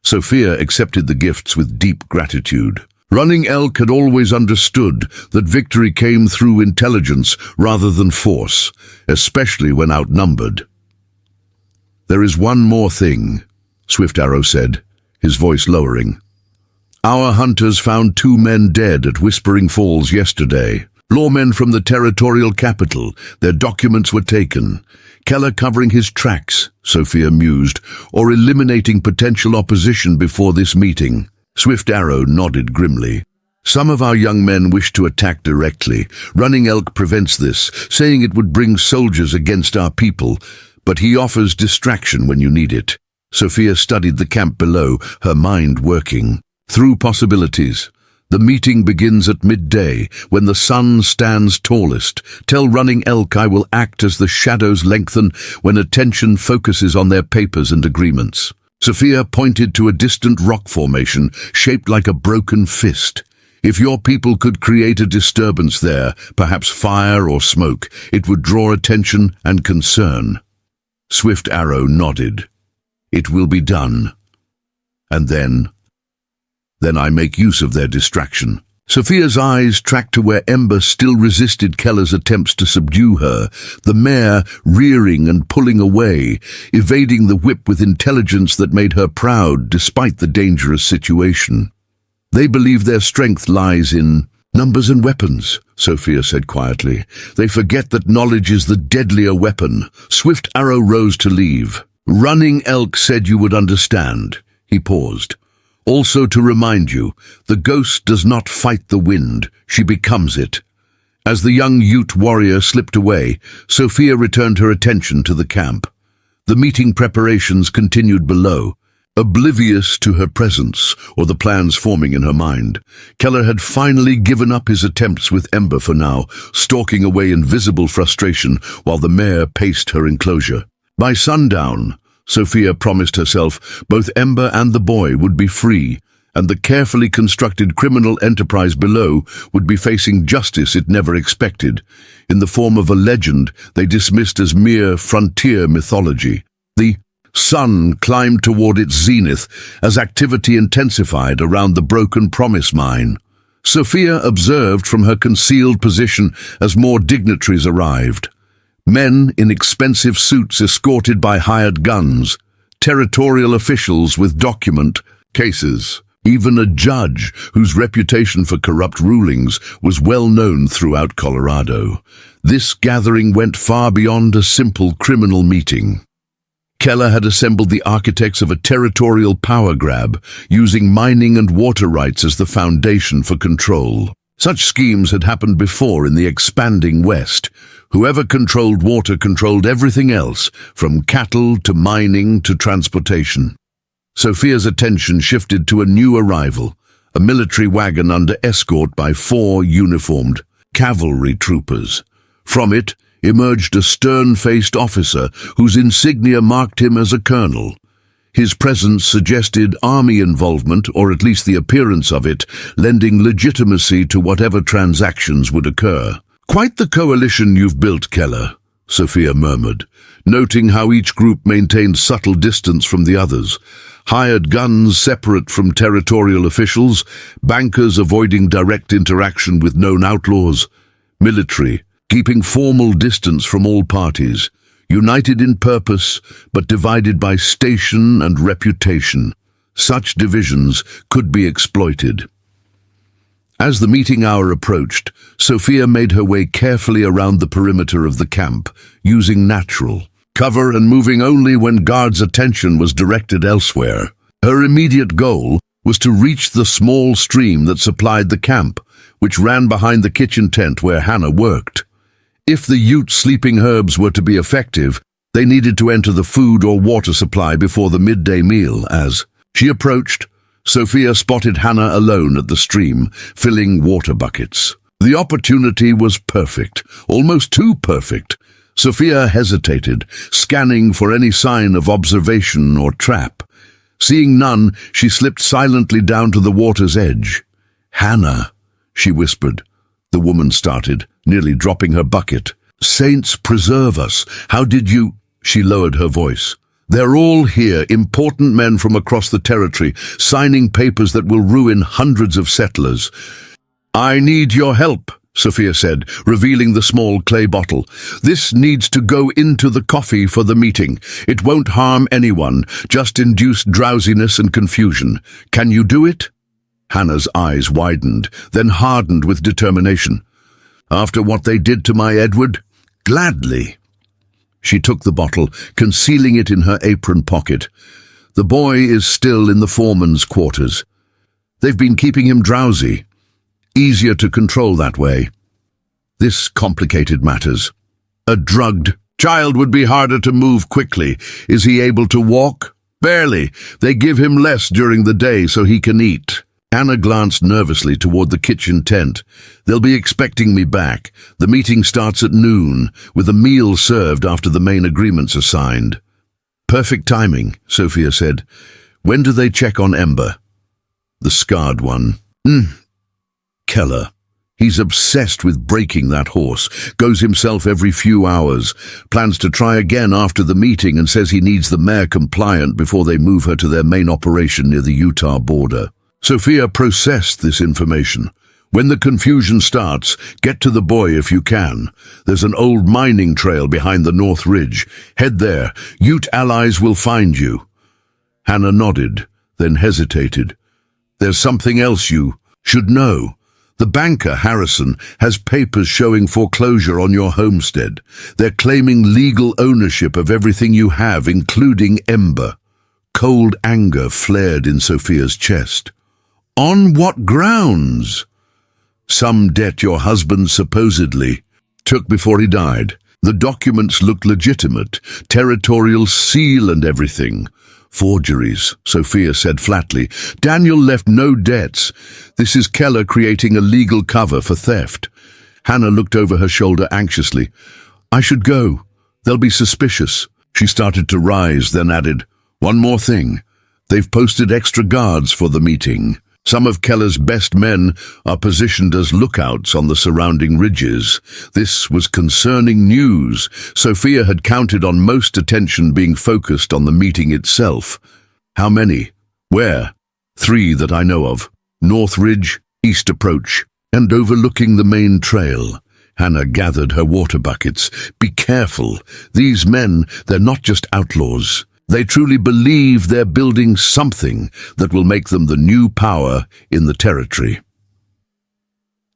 Sophia accepted the gifts with deep gratitude. Running Elk had always understood that victory came through intelligence rather than force, especially when outnumbered. "There is one more thing," Swift Arrow said, his voice lowering. "Our hunters found 2 men dead at Whispering Falls yesterday. Lawmen from the territorial capital. Their documents were taken. Keller covering his tracks," Sophia mused, "or eliminating potential opposition before this meeting." Swift Arrow nodded grimly. Some of our young men wish to attack directly. Running Elk prevents this, saying it would bring soldiers against our people, but he offers distraction when you need it. Sophia studied the camp below, her mind working through possibilities. The meeting begins at midday, when the sun stands tallest. Tell Running Elk I will act as the shadows lengthen when attention focuses on their papers and agreements. Sophia pointed to a distant rock formation, shaped like a broken fist. If your people could create a disturbance there, perhaps fire or smoke, it would draw attention and concern. Swift Arrow nodded. It will be done. And then I make use of their distraction. Sophia's eyes tracked to where Ember still resisted Keller's attempts to subdue her, the mare rearing and pulling away, evading the whip with intelligence that made her proud despite the dangerous situation. They believe their strength lies in numbers and weapons, Sophia said quietly. They forget that knowledge is the deadlier weapon. Swift Arrow rose to leave. Running Elk said you would understand. He paused. Also to remind you, the ghost does not fight the wind, she becomes it. As the young Ute warrior slipped away, Sophia returned her attention to the camp. The meeting preparations continued below, oblivious to her presence or the plans forming in her mind. Keller had finally given up his attempts with Ember for now, stalking away in visible frustration while the mare paced her enclosure. By sundown, Sophia promised herself both Ember and the boy would be free, and the carefully constructed criminal enterprise below would be facing justice it never expected, in the form of a legend they dismissed as mere frontier mythology. The sun climbed toward its zenith as activity intensified around the Broken Promise mine. Sophia observed from her concealed position as more dignitaries arrived. Men in expensive suits escorted by hired guns, territorial officials with document cases, even a judge whose reputation for corrupt rulings was well known throughout Colorado. This gathering went far beyond a simple criminal meeting. Keller had assembled the architects of a territorial power grab, using mining and water rights as the foundation for control. Such schemes had happened before in the expanding West. Whoever controlled water controlled everything else, from cattle to mining to transportation. Sophia's attention shifted to a new arrival, a military wagon under escort by 4 uniformed cavalry troopers. From it emerged a stern-faced officer whose insignia marked him as a colonel. His presence suggested army involvement, or at least the appearance of it, lending legitimacy to whatever transactions would occur. "Quite the coalition you've built, Keller," Sophia murmured, noting how each group maintained subtle distance from the others. Hired guns separate from territorial officials, bankers avoiding direct interaction with known outlaws, military keeping formal distance from all parties, united in purpose but divided by station and reputation. Such divisions could be exploited. As the meeting hour approached, Sophia made her way carefully around the perimeter of the camp, using natural cover and moving only when guards' attention was directed elsewhere. Her immediate goal was to reach the small stream that supplied the camp, which ran behind the kitchen tent where Hannah worked. If the Ute sleeping herbs were to be effective, they needed to enter the food or water supply before the midday meal. As she approached, Sophia spotted Hannah alone at the stream, filling water buckets. The opportunity was perfect, almost too perfect. Sophia hesitated, scanning for any sign of observation or trap. Seeing none, she slipped silently down to the water's edge. "Hannah," she whispered. The woman started, nearly dropping her bucket. "Saints preserve us. How did you—" She lowered her voice. "They're all here, important men from across the territory, signing papers that will ruin hundreds of settlers." "I need your help," Sophia said, revealing the small clay bottle. "This needs to go into the coffee for the meeting. It won't harm anyone, just induce drowsiness and confusion. Can you do it?" Hannah's eyes widened, then hardened with determination. "After what they did to my Edward? Gladly." She took the bottle, concealing it in her apron pocket. "The boy is still in the foreman's quarters. They've been keeping him drowsy. easier to control that way. This complicated matters. A drugged child would be harder to move quickly. Is he able to walk? Barely. They give him less during the day so he can eat. Hannah glanced nervously toward the kitchen tent. They'll be expecting me back. The meeting starts at noon, with a meal served after the main agreements are signed. Perfect timing, Sophia said. When do they check on Ember? The scarred one. Keller. He's obsessed with breaking that horse, goes himself every few hours, plans to try again after the meeting and says he needs the mare compliant before they move her to their main operation near the Utah border. Sophia processed this information. When the confusion starts, get to the boy if you can. There's an old mining trail behind the North Ridge. Head there. Ute allies will find you. Hannah nodded, then hesitated. There's something else you should know. The banker, Harrison, has papers showing foreclosure on your homestead. They're claiming legal ownership of everything you have, including Ember. Cold anger flared in Sophia's chest. On what grounds? Some debt your husband supposedly took before he died. The documents looked legitimate, territorial seal and everything. Forgeries, Sophia said flatly. Daniel left no debts. This is Keller creating a legal cover for theft. Hannah looked over her shoulder anxiously. I should go. They'll be suspicious. She started to rise, then added, one more thing. They've posted extra guards for the meeting. Some of Keller's best men are positioned as lookouts on the surrounding ridges. This was concerning news. Sophia had counted on most attention being focused on the meeting itself. How many? Where? 3 that I know of. North Ridge, East Approach, and overlooking the main trail. Hannah gathered her water buckets. Be careful. These men, they're not just outlaws. They truly believe they're building something that will make them the new power in the territory.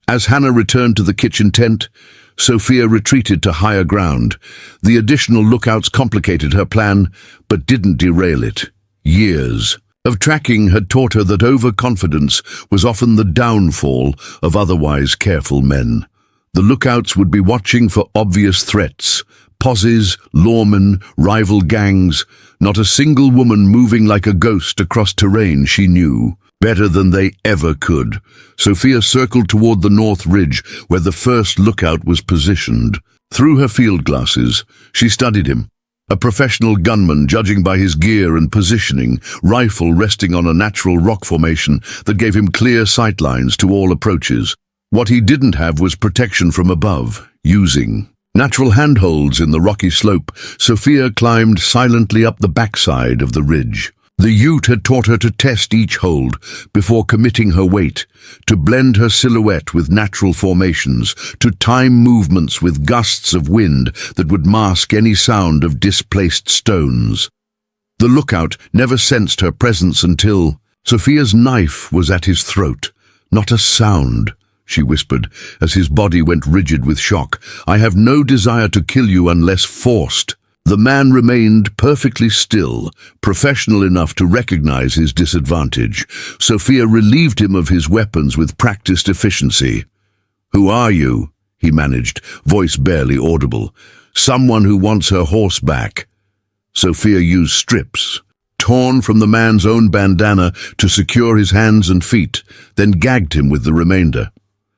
As Hannah returned to the kitchen tent, Sophia retreated to higher ground. The additional lookouts complicated her plan, but didn't derail it. Years of tracking had taught her that overconfidence was often the downfall of otherwise careful men. The lookouts would be watching for obvious threats, posses, lawmen, rival gangs. Not a single woman moving like a ghost across terrain she knew, better than they ever could. Sophia circled toward the North Ridge, where the first lookout was positioned. Through her field glasses, she studied him. A professional gunman, judging by his gear and positioning, rifle resting on a natural rock formation that gave him clear sightlines to all approaches. What he didn't have was protection from above, using natural handholds in the rocky slope. Sophia climbed silently up the backside of the ridge. The Ute had taught her to test each hold before committing her weight, to blend her silhouette with natural formations, to time movements with gusts of wind that would mask any sound of displaced stones. The lookout never sensed her presence until Sophia's knife was at his throat. Not a sound, she whispered, as his body went rigid with shock. I have no desire to kill you unless forced. The man remained perfectly still, professional enough to recognize his disadvantage. Sophia relieved him of his weapons with practiced efficiency. Who are you? He managed, voice barely audible. Someone who wants her horse back. Sophia used strips, torn from the man's own bandana, to secure his hands and feet, then gagged him with the remainder.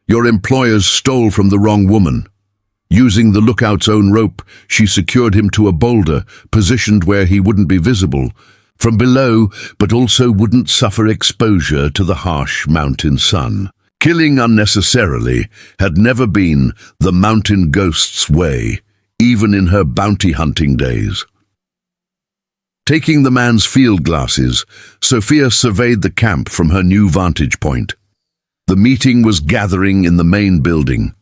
Your employers stole from the wrong woman. Using the lookout's own rope, she secured him to a boulder, positioned where he wouldn't be visible from below, but also wouldn't suffer exposure to the harsh mountain sun. Killing unnecessarily had never been the mountain ghost's way, even in her bounty hunting days. Taking the man's field glasses, Sophia surveyed the camp from her new vantage point. The meeting was gathering in the main building.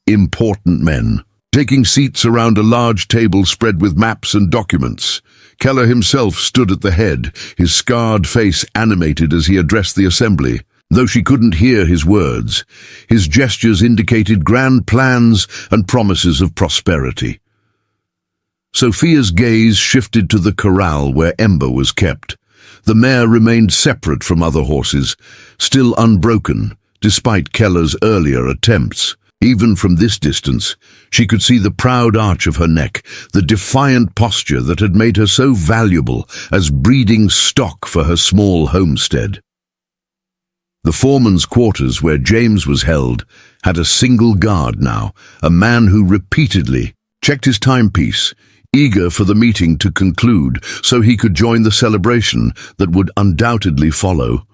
Important men, taking seats around a large table spread with maps and documents. Keller himself stood at the head, his scarred face animated as he addressed the assembly. Though she couldn't hear his words, his gestures indicated grand plans and promises of prosperity. Sophia's gaze shifted to the corral where Ember was kept. The mare remained separate from other horses, still unbroken, despite Keller's earlier attempts. Even from this distance, she could see the proud arch of her neck, the defiant posture that had made her so valuable as breeding stock for her small homestead. The foreman's quarters, where James was held, had a single guard now, a man who repeatedly checked his timepiece, eager for the meeting to conclude so he could join the celebration that would undoubtedly follow.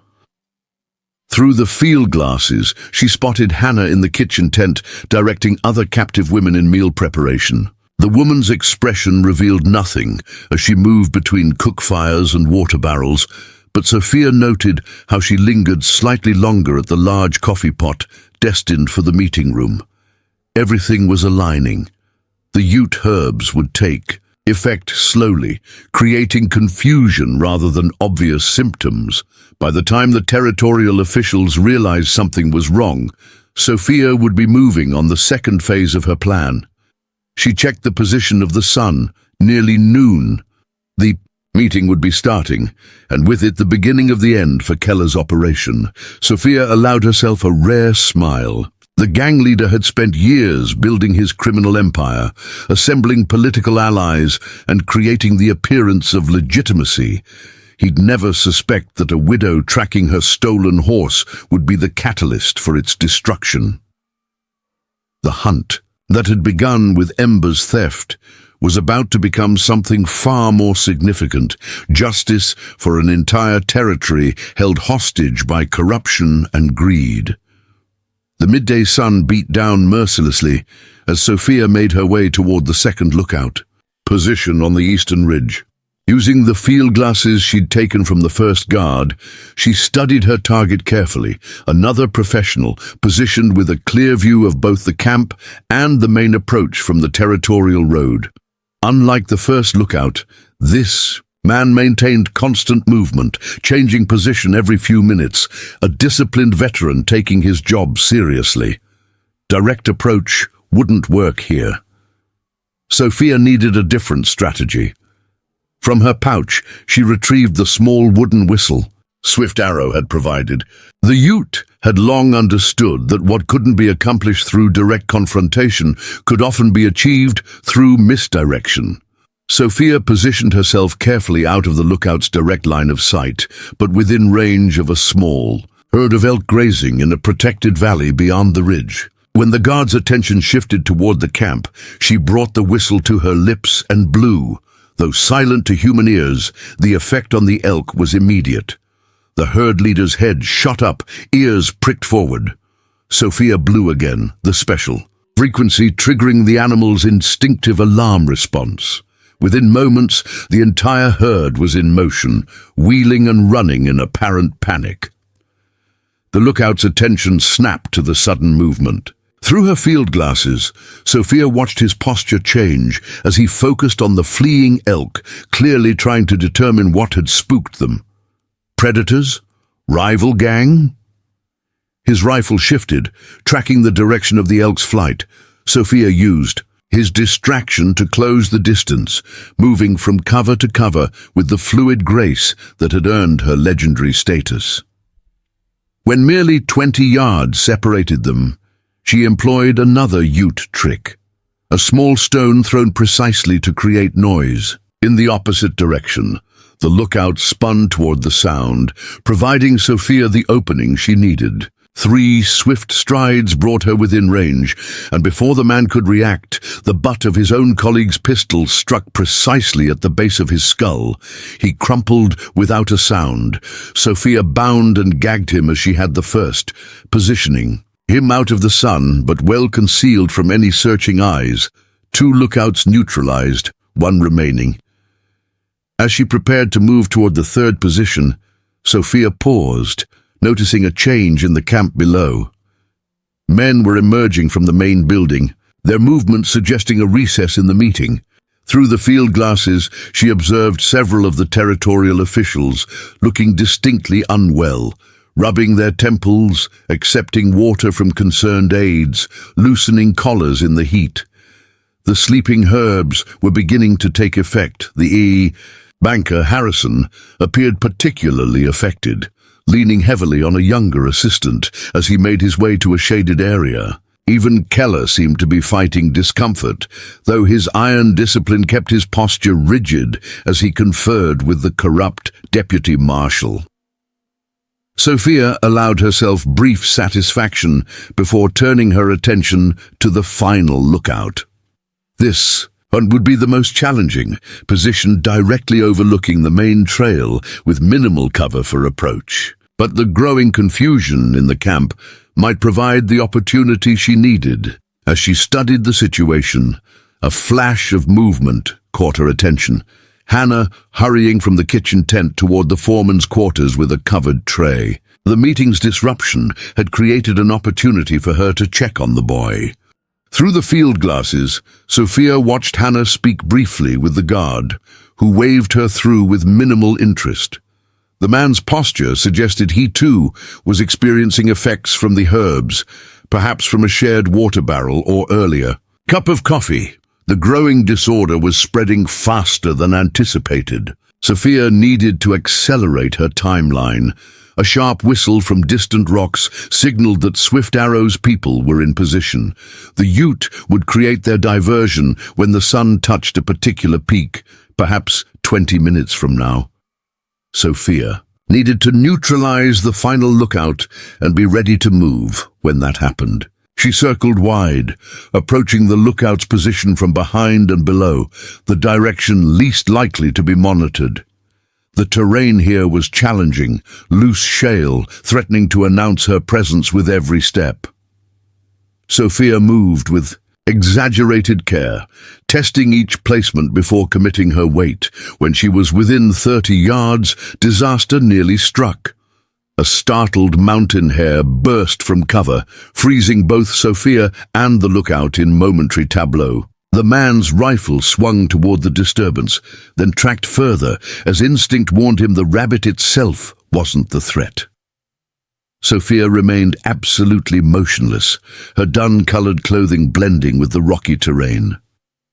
Through the field glasses, she spotted Hannah in the kitchen tent, directing other captive women in meal preparation. The woman's expression revealed nothing as she moved between cook fires and water barrels, but Sophia noted how she lingered slightly longer at the large coffee pot destined for the meeting room. Everything was aligning. The Ute herbs would take effect slowly, creating confusion rather than obvious symptoms. By the time the territorial officials realized something was wrong, Sophia would be moving on the second phase of her plan. She checked the position of the sun, nearly noon. The meeting would be starting, and with it the beginning of the end for Keller's operation. Sophia allowed herself a rare smile. The gang leader had spent years building his criminal empire, assembling political allies and creating the appearance of legitimacy. He'd never suspect that a widow tracking her stolen horse would be the catalyst for its destruction. The hunt that had begun with Ember's theft was about to become something far more significant: justice for an entire territory held hostage by corruption and greed. The midday sun beat down mercilessly as Sophia made her way toward the second lookout position on the eastern ridge. Using the field glasses she'd taken from the first guard, she studied her target carefully, another professional positioned with a clear view of both the camp and the main approach from the territorial road. Unlike the first lookout, this man maintained constant movement, changing position every few minutes, a disciplined veteran taking his job seriously. Direct approach wouldn't work here. Sophia needed a different strategy. From her pouch, she retrieved the small wooden whistle Swift Arrow had provided. The Ute had long understood that what couldn't be accomplished through direct confrontation could often be achieved through misdirection. Sophia positioned herself carefully out of the lookout's direct line of sight, but within range of a small herd of elk grazing in a protected valley beyond the ridge. When the guard's attention shifted toward the camp, she brought the whistle to her lips and blew. Though silent to human ears, the effect on the elk was immediate. The herd leader's head shot up, ears pricked forward. Sophia blew again, the special frequency triggering the animal's instinctive alarm response. Within moments, the entire herd was in motion, wheeling and running in apparent panic. The lookout's attention snapped to the sudden movement. Through her field glasses, Sophia watched his posture change as he focused on the fleeing elk, clearly trying to determine what had spooked them. Predators? Rival gang? His rifle shifted, tracking the direction of the elk's flight. Sophia used his distraction to close the distance, moving from cover to cover with the fluid grace that had earned her legendary status. When merely 20 yards separated them, she employed another Ute trick, a small stone thrown precisely to create noise. In the opposite direction, the lookout spun toward the sound, providing Sophia the opening she needed. 3 swift strides brought her within range, and before the man could react, the butt of his own colleague's pistol struck precisely at the base of his skull. He crumpled without a sound. Sophia bound and gagged him as she had the first, positioning him out of the sun, but well concealed from any searching eyes. 2 lookouts neutralized, 1 remaining. As she prepared to move toward the third position, Sophia paused, noticing a change in the camp below. Men were emerging from the main building, their movement suggesting a recess in the meeting. Through the field glasses, she observed several of the territorial officials, looking distinctly unwell, rubbing their temples, accepting water from concerned aides, loosening collars in the heat. The sleeping herbs were beginning to take effect. The banker, Harrison, appeared particularly affected. leaning heavily on a younger assistant as he made his way to a shaded area. Even Keller seemed to be fighting discomfort, though his iron discipline kept his posture rigid as he conferred with the corrupt deputy marshal. Sophia allowed herself brief satisfaction before turning her attention to the final lookout. This one would be the most challenging, positioned directly overlooking the main trail with minimal cover for approach. But the growing confusion in the camp might provide the opportunity she needed. As she studied the situation, a flash of movement caught her attention. Hannah hurrying from the kitchen tent toward the foreman's quarters with a covered tray. The meeting's disruption had created an opportunity for her to check on the boy. Through the field glasses, Sophia watched Hannah speak briefly with the guard, who waved her through with minimal interest. The man's posture suggested he too was experiencing effects from the herbs, perhaps from a shared water barrel or earlier. Cup of coffee. The growing disorder was spreading faster than anticipated. Sophia needed to accelerate her timeline. A sharp whistle from distant rocks signaled that Swift Arrow's people were in position. The Ute would create their diversion when the sun touched a particular peak, perhaps 20 minutes from now. Sophia needed to neutralize the final lookout and be ready to move when that happened. She circled wide, approaching the lookout's position from behind and below, the direction least likely to be monitored. The terrain here was challenging, loose shale, threatening to announce her presence with every step. Sophia moved with exaggerated care, testing each placement before committing her weight. When she was within 30 yards, disaster nearly struck. A startled mountain hare burst from cover, freezing both Sophia and the lookout in momentary tableau. The man's rifle swung toward the disturbance, then tracked further as instinct warned him the rabbit itself wasn't the threat. Sophia remained absolutely motionless, her dun-colored clothing blending with the rocky terrain.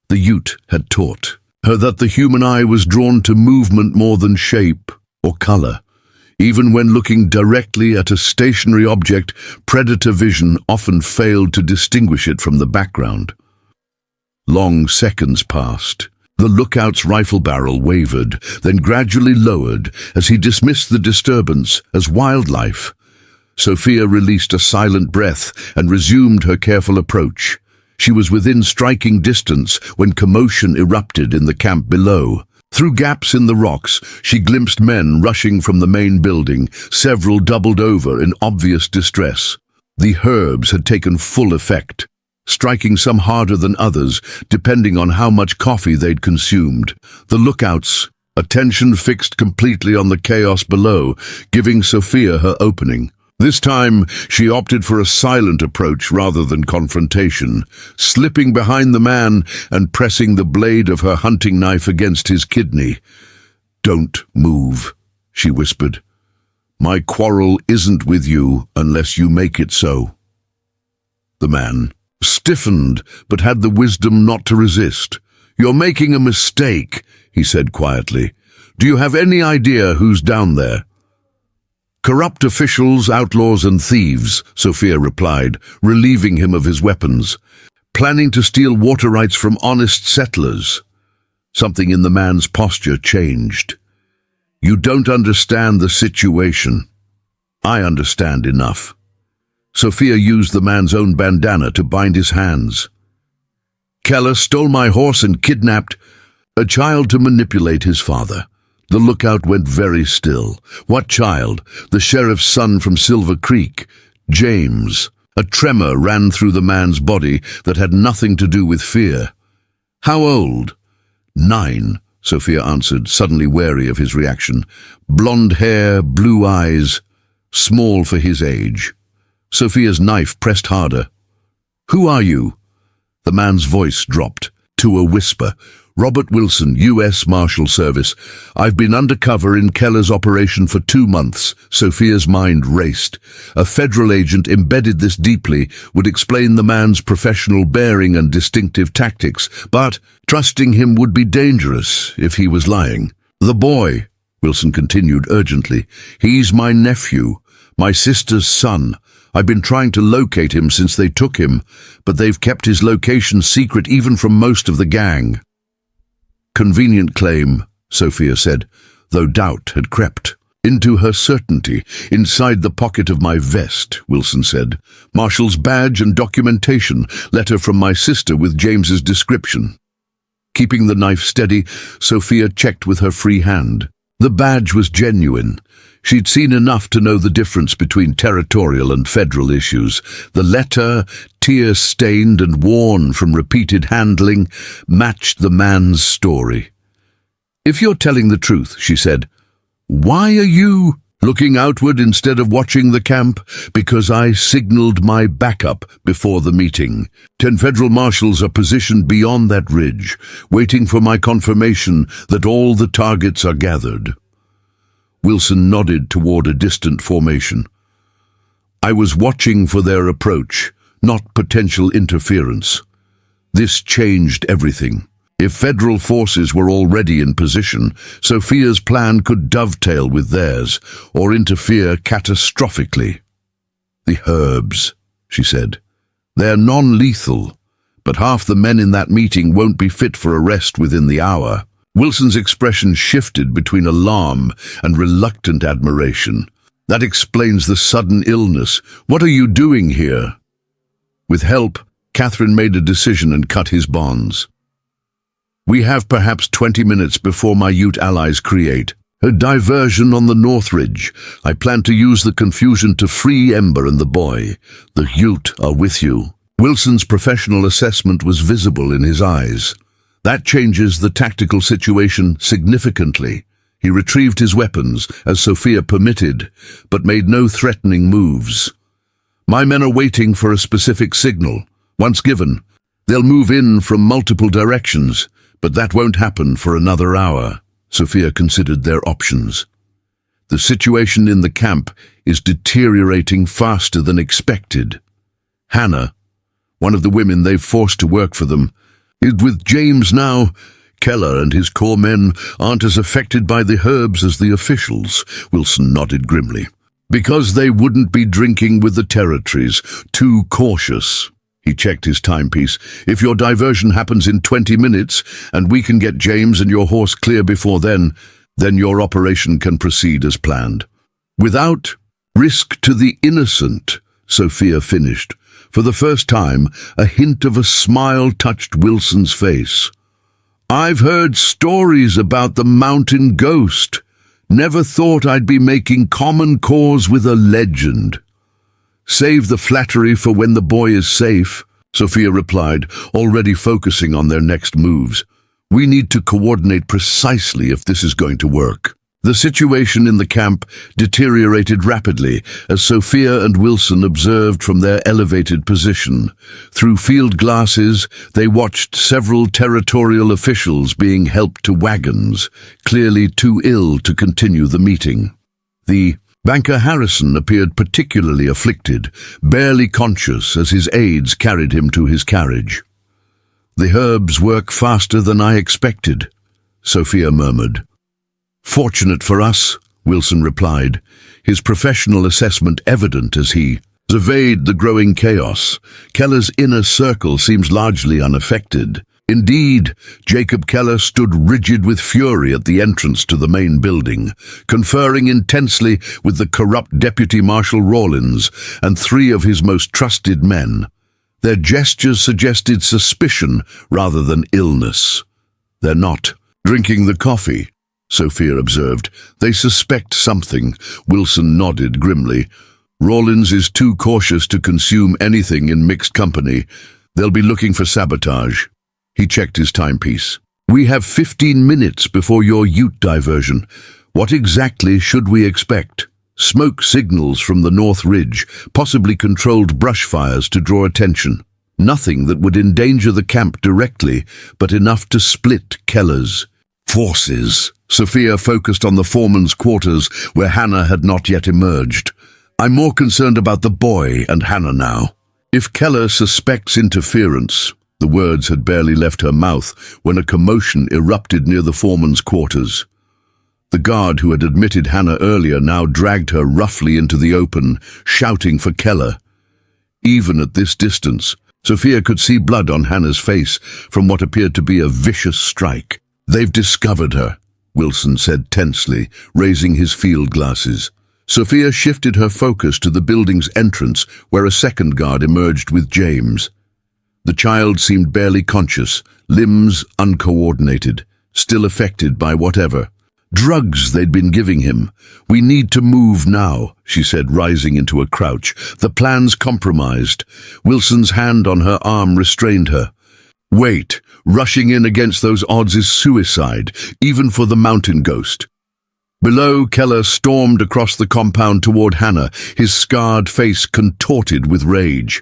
The Ute had taught her that the human eye was drawn to movement more than shape or color. Even when looking directly at a stationary object, predator vision often failed to distinguish it from the background. Long seconds passed. The lookout's rifle barrel wavered, then gradually lowered as he dismissed the disturbance as wildlife. Sophia released a silent breath and resumed her careful approach. She was within striking distance when commotion erupted in the camp below. Through gaps in the rocks, she glimpsed men rushing from the main building, several doubled over in obvious distress. The herbs had taken full effect, striking some harder than others, depending on how much coffee they'd consumed. The lookouts, attention fixed completely on the chaos below, giving Sophia her opening. This time, she opted for a silent approach rather than confrontation, slipping behind the man and pressing the blade of her hunting knife against his kidney. "Don't move," she whispered. "My quarrel isn't with you unless you make it so." The man stiffened, but had the wisdom not to resist. "You're making a mistake," he said quietly. "Do you have any idea who's down there?" "Corrupt officials, outlaws and thieves," Sophia replied, relieving him of his weapons. "Planning to steal water rights from honest settlers." Something in the man's posture changed. "You don't understand the situation." "I understand enough." Sophia used the man's own bandana to bind his hands. "Keller stole my horse and kidnapped a child to manipulate his father." The lookout went very still. "What child?" "The sheriff's son from Silver Creek, James." A tremor ran through the man's body that had nothing to do with fear. "How old?" "9, Sophia answered, suddenly wary of his reaction. "Blonde hair, blue eyes, small for his age." Sophia's knife pressed harder. "Who are you?" The man's voice dropped to a whisper. "Robert Wilson, U.S. Marshal Service. I've been undercover in Keller's operation for 2 months." Sophia's mind raced. A federal agent embedded this deeply would explain the man's professional bearing and distinctive tactics, but trusting him would be dangerous if he was lying. "The boy," Wilson continued urgently. "He's my nephew, my sister's son. I've been trying to locate him since they took him, but they've kept his location secret even from most of the gang." "Convenient claim," Sophia said, though doubt had crept into her certainty. "Inside the pocket of my vest," Wilson said. "Marshall's badge and documentation, letter from my sister with James's description." Keeping the knife steady, Sophia checked with her free hand. The badge was genuine. She'd seen enough to know the difference between territorial and federal issues. The letter, tear-stained and worn from repeated handling, matched the man's story. "If you're telling the truth," she said, "why are you looking outward instead of watching the camp?" "Because I signaled my backup before the meeting. 10 federal marshals are positioned beyond that ridge, waiting for my confirmation that all the targets are gathered." Wilson nodded toward a distant formation. "I was watching for their approach, not potential interference." This changed everything. If federal forces were already in position, Sophia's plan could dovetail with theirs, or interfere catastrophically. "The herbs," she said. "They're non-lethal, but half the men in that meeting won't be fit for arrest within the hour." Wilson's expression shifted between alarm and reluctant admiration. "That explains the sudden illness. What are you doing here?" With help, Catherine made a decision and cut his bonds. "We have perhaps 20 minutes before my Ute allies create a diversion on the North Ridge. I plan to use the confusion to free Ember and the boy. The Ute are with you." Wilson's professional assessment was visible in his eyes. "That changes the tactical situation significantly." He retrieved his weapons, as Sophia permitted, but made no threatening moves. "My men are waiting for a specific signal. Once given, they'll move in from multiple directions, but that won't happen for another hour." Sophia considered their options. "The situation in the camp is deteriorating faster than expected. Hannah, one of the women they've forced to work for them, is with James now. Keller and his core men aren't as affected by the herbs as the officials." Wilson nodded grimly. "Because they wouldn't be drinking with the territories. Too cautious." He checked his timepiece. "If your diversion happens in 20 minutes, and we can get James and your horse clear before then your operation can proceed as planned." "Without risk to the innocent," Sophia finished. For the first time, a hint of a smile touched Wilson's face. "I've heard stories about the mountain ghost. Never thought I'd be making common cause with a legend." "Save the flattery for when the boy is safe," Sophia replied, already focusing on their next moves. "We need to coordinate precisely if this is going to work." The situation in the camp deteriorated rapidly as Sophia and Wilson observed from their elevated position. Through field glasses, they watched several territorial officials being helped to wagons, clearly too ill to continue the meeting. The banker Harrison appeared particularly afflicted, barely conscious as his aides carried him to his carriage. "The herbs work faster than I expected," Sophia murmured. "Fortunate for us," Wilson replied, his professional assessment evident as he surveyed the growing chaos. "Keller's inner circle seems largely unaffected." Indeed, Jacob Keller stood rigid with fury at the entrance to the main building, conferring intensely with the corrupt Deputy Marshal Rawlins and 3 of his most trusted men. Their gestures suggested suspicion rather than illness. "They're not drinking the coffee," Sophia observed. "They suspect something." Wilson nodded grimly. "Rawlins is too cautious to consume anything in mixed company. They'll be looking for sabotage." He checked his timepiece. "We have 15 minutes before your Ute diversion. What exactly should we expect?" "Smoke signals from the North Ridge, possibly controlled brush fires to draw attention. Nothing that would endanger the camp directly, but enough to split Keller's forces." Sophia focused on the foreman's quarters, where Hannah had not yet emerged. "I'm more concerned about the boy and Hannah now. If Keller suspects interference..." The words had barely left her mouth when a commotion erupted near the foreman's quarters. The guard who had admitted Hannah earlier now dragged her roughly into the open, shouting for Keller. Even at this distance, Sophia could see blood on Hannah's face from what appeared to be a vicious strike. "They've discovered her," Wilson said tensely, raising his field glasses. Sophia shifted her focus to the building's entrance, where a second guard emerged with James. The child seemed barely conscious, limbs uncoordinated, still affected by whatever. "Drugs they'd been giving him. We need to move now," she said, rising into a crouch. "The plan's compromised." Wilson's hand on her arm restrained her. "Wait, rushing in against those odds is suicide, even for the mountain ghost." Below, Keller stormed across the compound toward Hannah, his scarred face contorted with rage.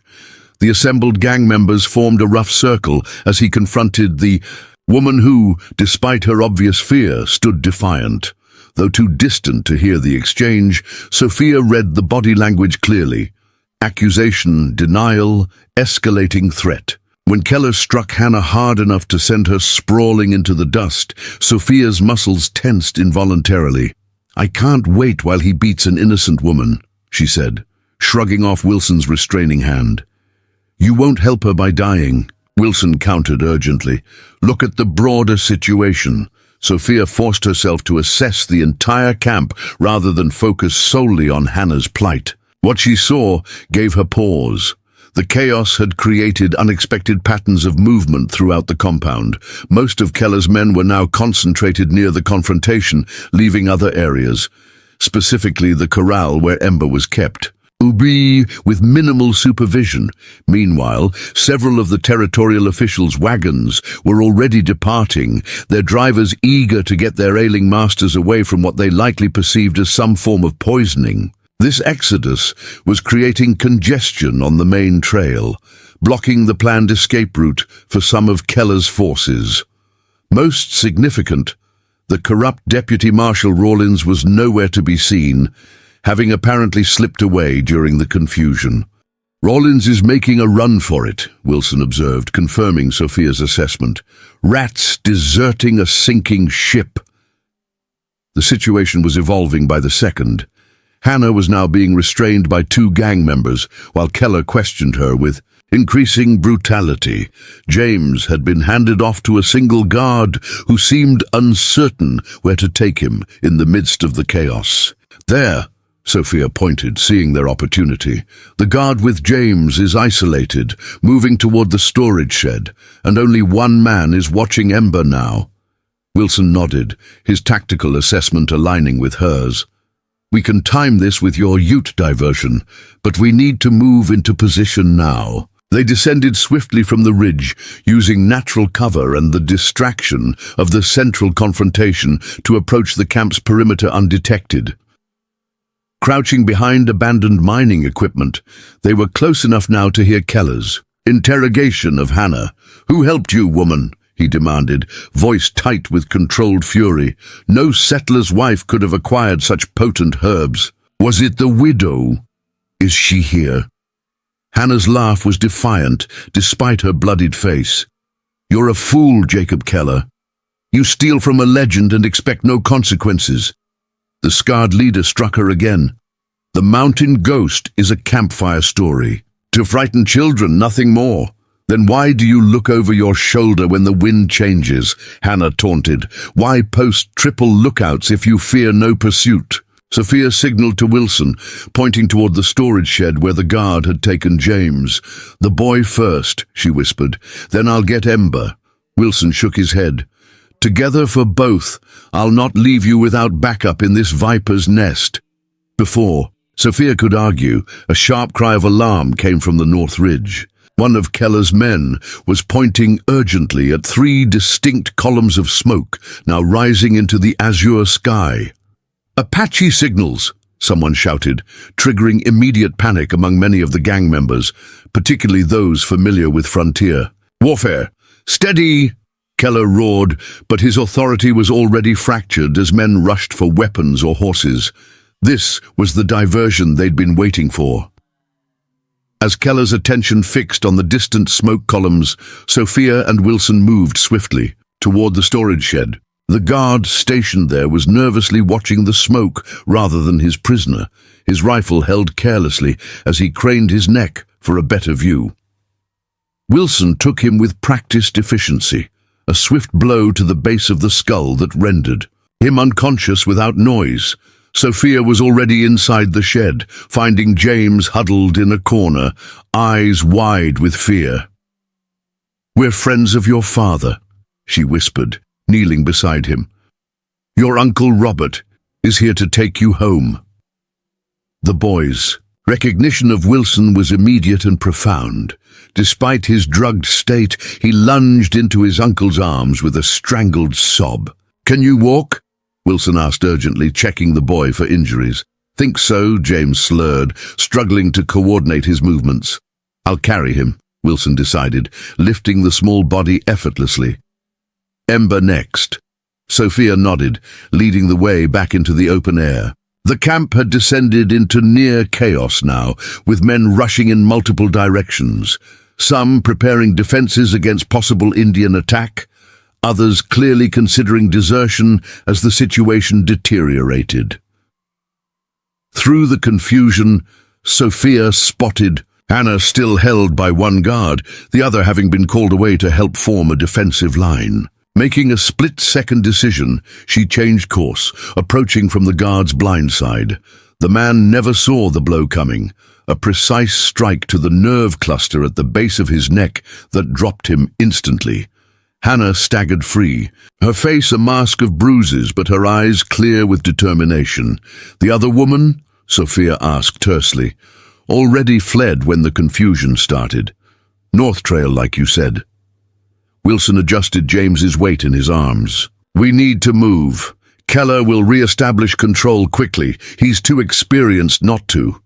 The assembled gang members formed a rough circle as he confronted the woman who, despite her obvious fear, stood defiant. Though too distant to hear the exchange, Sophia read the body language clearly. Accusation, denial, escalating threat. When Keller struck Hannah hard enough to send her sprawling into the dust, Sophia's muscles tensed involuntarily. "I can't wait while he beats an innocent woman," she said, shrugging off Wilson's restraining hand. "You won't help her by dying," Wilson countered urgently. "Look at the broader situation." Sophia forced herself to assess the entire camp rather than focus solely on Hannah's plight. What she saw gave her pause. The chaos had created unexpected patterns of movement throughout the compound. Most of Keller's men were now concentrated near the confrontation, leaving other areas, specifically the corral where Ember was kept, with minimal supervision. Meanwhile, several of the territorial officials' wagons were already departing, their drivers eager to get their ailing masters away from what they likely perceived as some form of poisoning. This exodus was creating congestion on the main trail, blocking the planned escape route for some of Keller's forces. Most significant, the corrupt Deputy Marshal Rawlins was nowhere to be seen, having apparently slipped away during the confusion. "Rawlins is making a run for it," Wilson observed, confirming Sophia's assessment. "Rats deserting a sinking ship." The situation was evolving by the second. Hannah was now being restrained by two gang members, while Keller questioned her with increasing brutality. James had been handed off to a single guard who seemed uncertain where to take him in the midst of the chaos. "There," Sophia pointed, seeing their opportunity. "The guard with James is isolated, moving toward the storage shed, and only one man is watching Ember now." Wilson nodded, his tactical assessment aligning with hers. "We can time this with your Ute diversion, but we need to move into position now." They descended swiftly from the ridge, using natural cover and the distraction of the central confrontation to approach the camp's perimeter undetected. Crouching behind abandoned mining equipment, they were close enough now to hear Keller's interrogation of Hannah. "Who helped you, woman?" he demanded, voice tight with controlled fury. "No settler's wife could have acquired such potent herbs. Was it the widow? Is she here?" Hannah's laugh was defiant, despite her bloodied face. "You're a fool, Jacob Keller. You steal from a legend and expect no consequences." The scarred leader struck her again. "The mountain ghost is a campfire story. To frighten children, nothing more." "Then why do you look over your shoulder when the wind changes?" Hannah taunted. "Why post triple lookouts if you fear no pursuit?" Sophia signaled to Wilson, pointing toward the storage shed where the guard had taken James. "The boy first," she whispered. "Then I'll get Ember." Wilson shook his head. "Together for both. I'll not leave you without backup in this viper's nest." Before Sophia could argue, a sharp cry of alarm came from the North Ridge. One of Keller's men was pointing urgently at three distinct columns of smoke now rising into the azure sky. "Apache signals!" someone shouted, triggering immediate panic among many of the gang members, particularly those familiar with frontier warfare. "Steady!" Keller roared, but his authority was already fractured as men rushed for weapons or horses. This was the diversion they'd been waiting for. As Keller's attention fixed on the distant smoke columns, Sophia and Wilson moved swiftly toward the storage shed. The guard stationed there was nervously watching the smoke rather than his prisoner, his rifle held carelessly as he craned his neck for a better view. Wilson took him with practiced efficiency, a swift blow to the base of the skull that rendered him unconscious without noise. Sophia was already inside the shed, finding James huddled in a corner, eyes wide with fear. "We're friends of your father," she whispered, kneeling beside him. "Your Uncle Robert is here to take you home." The boys' recognition of Wilson was immediate and profound. Despite his drugged state, he lunged into his uncle's arms with a strangled sob. "Can you walk?" Wilson asked urgently, checking the boy for injuries. "Think so," James slurred, struggling to coordinate his movements. "I'll carry him," Wilson decided, lifting the small body effortlessly. Ember next. Sophia nodded, leading the way back into the open air. The camp had descended into near chaos now, with men rushing in multiple directions, some preparing defenses against possible Indian attack, others clearly considering desertion as the situation deteriorated. Through the confusion, Sophia spotted Hannah still held by one guard, the other having been called away to help form a defensive line. Making a split-second decision, she changed course, approaching from the guard's blind side. The man never saw the blow coming, a precise strike to the nerve cluster at the base of his neck that dropped him instantly. Hannah staggered free, her face a mask of bruises but her eyes clear with determination. "The other woman?" Sophia asked tersely. "Already fled when the confusion started. North Trail, like you said." Wilson adjusted James's weight in his arms. "We need to move. Keller will re-establish control quickly. He's too experienced not to."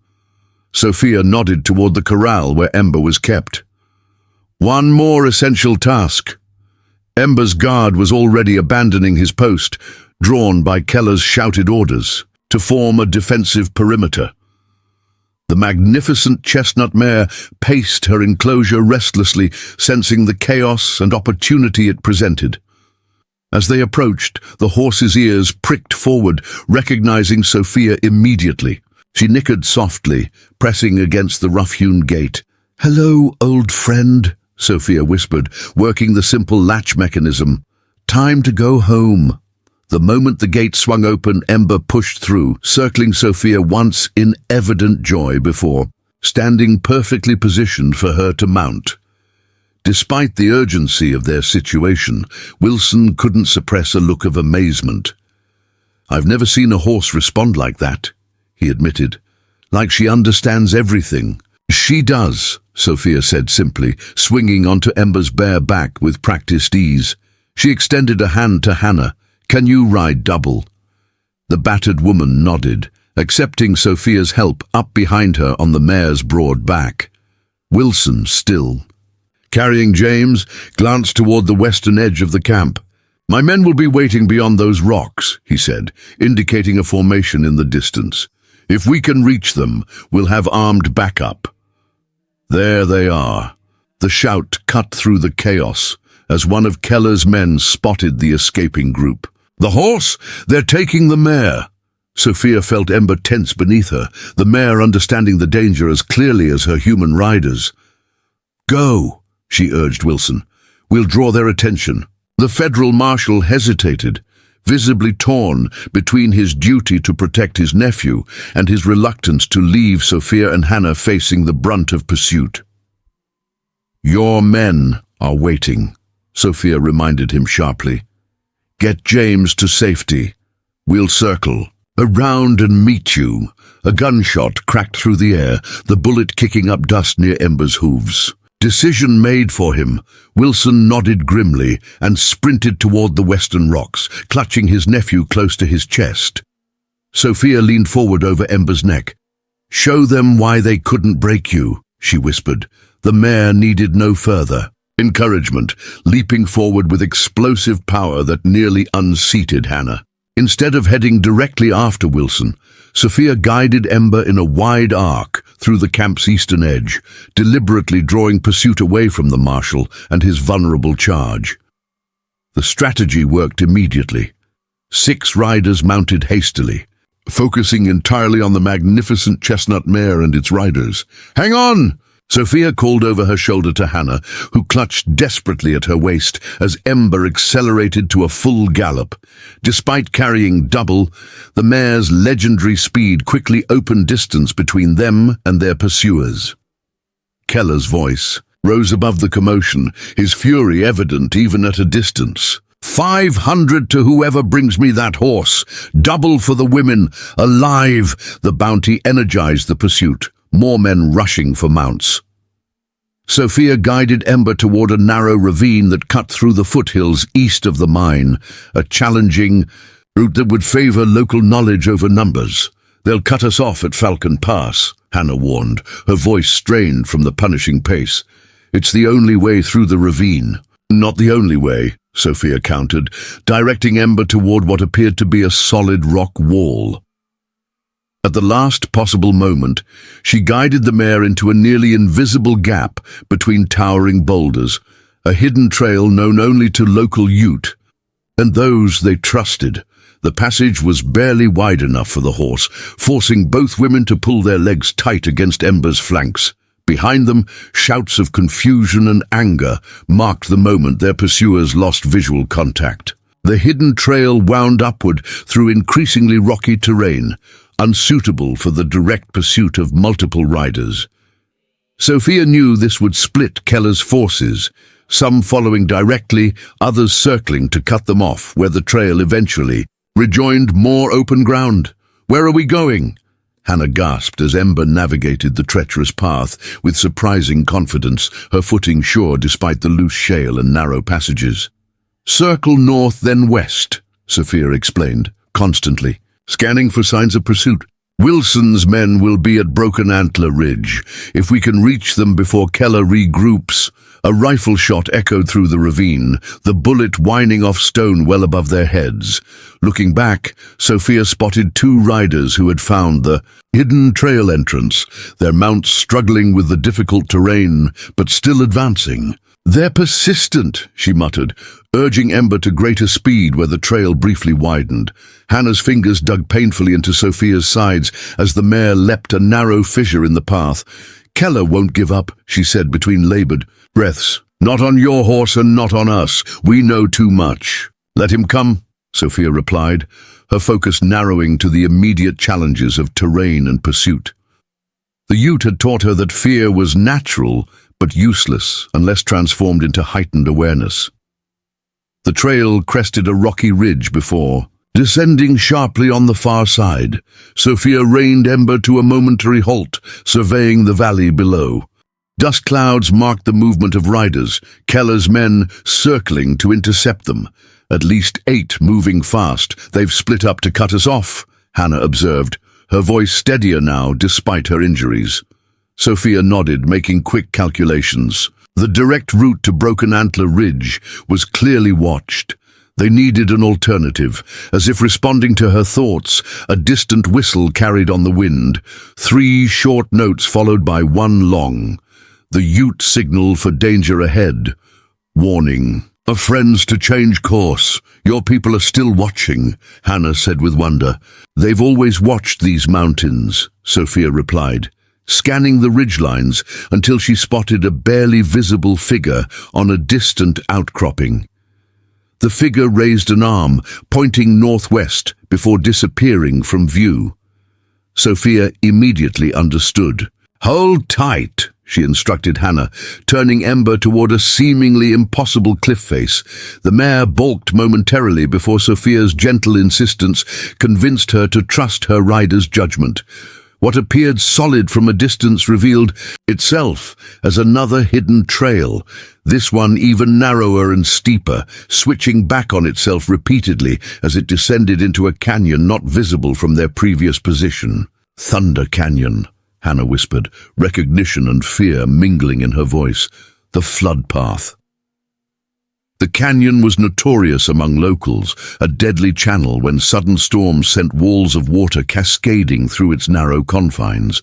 Sophia nodded toward the corral where Ember was kept. "One more essential task." Ember's guard was already abandoning his post, drawn by Keller's shouted orders to form a defensive perimeter. The magnificent chestnut mare paced her enclosure restlessly, sensing the chaos and opportunity it presented. As they approached, the horse's ears pricked forward, recognizing Sophia immediately. She nickered softly, pressing against the rough-hewn gate. "Hello, old friend," Sophia whispered, working the simple latch mechanism. "Time to go home." The moment the gate swung open, Ember pushed through, circling Sophia once in evident joy before, standing perfectly positioned for her to mount. Despite the urgency of their situation, Wilson couldn't suppress a look of amazement. "I've never seen a horse respond like that," he admitted. "Like she understands everything." "She does," Sophia said simply, swinging onto Ember's bare back with practiced ease. She extended a hand to Hannah. "Can you ride double?" The battered woman nodded, accepting Sophia's help up behind her on the mare's broad back. Wilson, still carrying James, glanced toward the western edge of the camp. "My men will be waiting beyond those rocks," he said, indicating a formation in the distance. "If we can reach them, we'll have armed backup." There they are. The shout cut through the chaos as one of Keller's men spotted the escaping group. "The horse! They're taking the mare!" Sophia felt Ember tense beneath her, the mare understanding the danger as clearly as her human riders. "Go," she urged Wilson. "We'll draw their attention." The federal marshal hesitated, visibly torn between his duty to protect his nephew and his reluctance to leave Sophia and Hannah facing the brunt of pursuit. "Your men are waiting," Sophia reminded him sharply. "Get James to safety. We'll circle around and meet you." A gunshot cracked through the air, the bullet kicking up dust near Ember's hooves. Decision made for him. Wilson nodded grimly and sprinted toward the western rocks, clutching his nephew close to his chest. Sophia leaned forward over Ember's neck. "Show them why they couldn't break you," she whispered. The mare needed no further encouragement, leaping forward with explosive power that nearly unseated Hannah. Instead of heading directly after Wilson, Sophia guided Ember in a wide arc through the camp's eastern edge, deliberately drawing pursuit away from the marshal and his vulnerable charge. The strategy worked immediately. 6 riders mounted hastily, focusing entirely on the magnificent chestnut mare and its riders. "Hang on!" Sophia called over her shoulder to Hannah, who clutched desperately at her waist as Ember accelerated to a full gallop. Despite carrying double, the mare's legendary speed quickly opened distance between them and their pursuers. Keller's voice rose above the commotion, his fury evident even at a distance. 500 to whoever brings me that horse. Double for the women. Alive! The bounty energized the pursuit, more men rushing for mounts. Sophia guided Ember toward a narrow ravine that cut through the foothills east of the mine, a challenging route that would favor local knowledge over numbers. "They'll cut us off at Falcon Pass," Hannah warned, her voice strained from the punishing pace. "It's the only way through the ravine." "Not the only way," Sophia countered, directing Ember toward what appeared to be a solid rock wall. At the last possible moment, she guided the mare into a nearly invisible gap between towering boulders, a hidden trail known only to local Ute and those they trusted. The passage was barely wide enough for the horse, forcing both women to pull their legs tight against Ember's flanks. Behind them, shouts of confusion and anger marked the moment their pursuers lost visual contact. The hidden trail wound upward through increasingly rocky terrain, unsuitable for the direct pursuit of multiple riders. Sophia knew this would split Keller's forces, some following directly, others circling to cut them off, where the trail eventually rejoined more open ground. "Where are we going?" Hannah gasped as Ember navigated the treacherous path with surprising confidence, her footing sure despite the loose shale and narrow passages. "Circle north, then west," Sophia explained, constantly, scanning for signs of pursuit. "Wilson's men will be at Broken Antler Ridge. If we can reach them before Keller regroups." A rifle shot echoed through the ravine, the bullet whining off stone well above their heads. Looking back, Sophia spotted 2 riders who had found the hidden trail entrance, their mounts struggling with the difficult terrain, but still advancing. "They're persistent," she muttered, urging Ember to greater speed where the trail briefly widened. Hannah's fingers dug painfully into Sophia's sides as the mare leapt a narrow fissure in the path. "Keller won't give up," she said between labored breaths. "Not on your horse and not on us. We know too much." "Let him come," Sophia replied, her focus narrowing to the immediate challenges of terrain and pursuit. The Ute had taught her that fear was natural but useless unless transformed into heightened awareness. The trail crested a rocky ridge before, descending sharply on the far side. Sophia reined Ember to a momentary halt, surveying the valley below. Dust clouds marked the movement of riders, Keller's men circling to intercept them. "At least 8 moving fast. They've split up to cut us off," Hannah observed, her voice steadier now despite her injuries. Sophia nodded, making quick calculations. The direct route to Broken Antler Ridge was clearly watched. They needed an alternative. As if responding to her thoughts, a distant whistle carried on the wind, 3 short notes followed by 1 long. The Ute signal for danger ahead. "Warning. Our friends to change course. Your people are still watching," Hannah said with wonder. "They've always watched these mountains," Sophia replied, scanning the ridgelines until she spotted a barely visible figure on a distant outcropping. The figure raised an arm, pointing northwest before disappearing from view. Sophia immediately understood. "Hold tight," she instructed Hannah, turning Ember toward a seemingly impossible cliff face. The mare balked momentarily before Sophia's gentle insistence convinced her to trust her rider's judgment. What appeared solid from a distance revealed itself as another hidden trail, this one even narrower and steeper, switching back on itself repeatedly as it descended into a canyon not visible from their previous position. "Thunder Canyon," Hannah whispered, recognition and fear mingling in her voice. "The flood path." The canyon was notorious among locals, a deadly channel when sudden storms sent walls of water cascading through its narrow confines.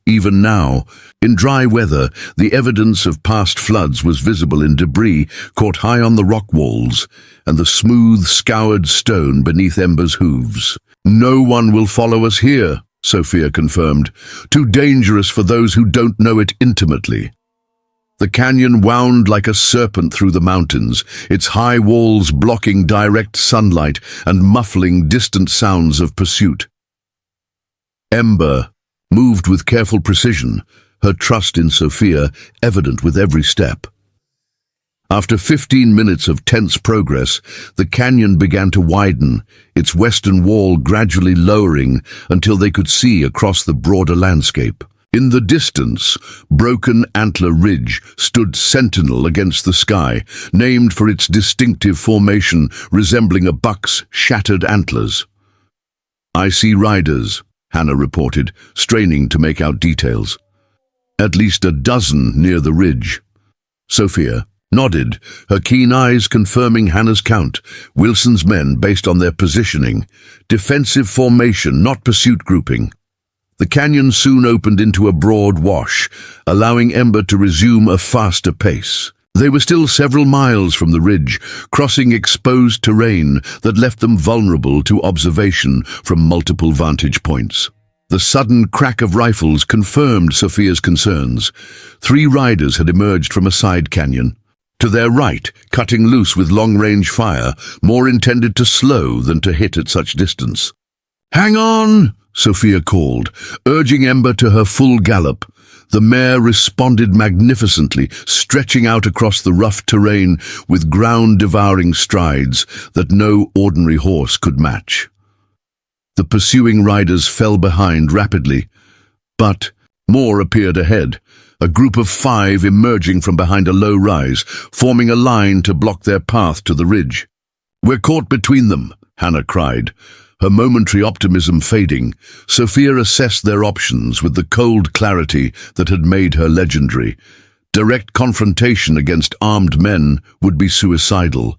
even now. In dry weather, the evidence of past floods was visible in debris caught high on the rock walls and the smooth, scoured stone beneath Ember's hooves. "No one will follow us here," Sophia confirmed. "Too dangerous for those who don't know it intimately." The canyon wound like a serpent through the mountains, its high walls blocking direct sunlight and muffling distant sounds of pursuit. Ember moved with careful precision, her trust in Sophia evident with every step. After 15 minutes of tense progress, the canyon began to widen, its western wall gradually lowering until they could see across the broader landscape. In the distance, Broken Antler Ridge stood sentinel against the sky, named for its distinctive formation resembling a buck's shattered antlers. "I see riders," Hannah reported, straining to make out details. "At least a dozen near the ridge." Sophia nodded, her keen eyes confirming Hannah's count. Wilson's men based on their positioning. Defensive formation, not pursuit grouping. The canyon soon opened into a broad wash, allowing Ember to resume a faster pace. They were still several miles from the ridge, crossing exposed terrain that left them vulnerable to observation from multiple vantage points. The sudden crack of rifles confirmed Sophia's concerns. 3 riders had emerged from a side canyon. To their right, cutting loose with long-range fire, more intended to slow than to hit at such distance. "Hang on!" Sophia called, urging Ember to her full gallop. The mare responded magnificently, stretching out across the rough terrain with ground-devouring strides that no ordinary horse could match. The pursuing riders fell behind rapidly, but more appeared ahead, a group of 5 emerging from behind a low rise, forming a line to block their path to the ridge. "We're caught between them," Hannah cried, her momentary optimism fading. Sophia assessed their options with the cold clarity that had made her legendary. Direct confrontation against armed men would be suicidal.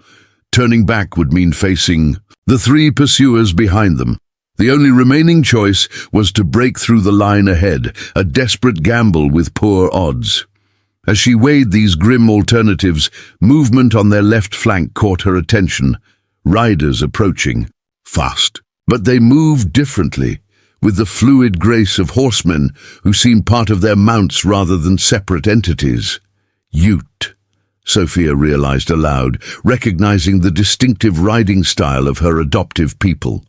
Turning back would mean facing the 3 pursuers behind them. The only remaining choice was to break through the line ahead, a desperate gamble with poor odds. As she weighed these grim alternatives, movement on their left flank caught her attention. Riders approaching, fast. But they moved differently, with the fluid grace of horsemen who seemed part of their mounts rather than separate entities. Ute, Sophia realized aloud, recognizing the distinctive riding style of her adoptive people.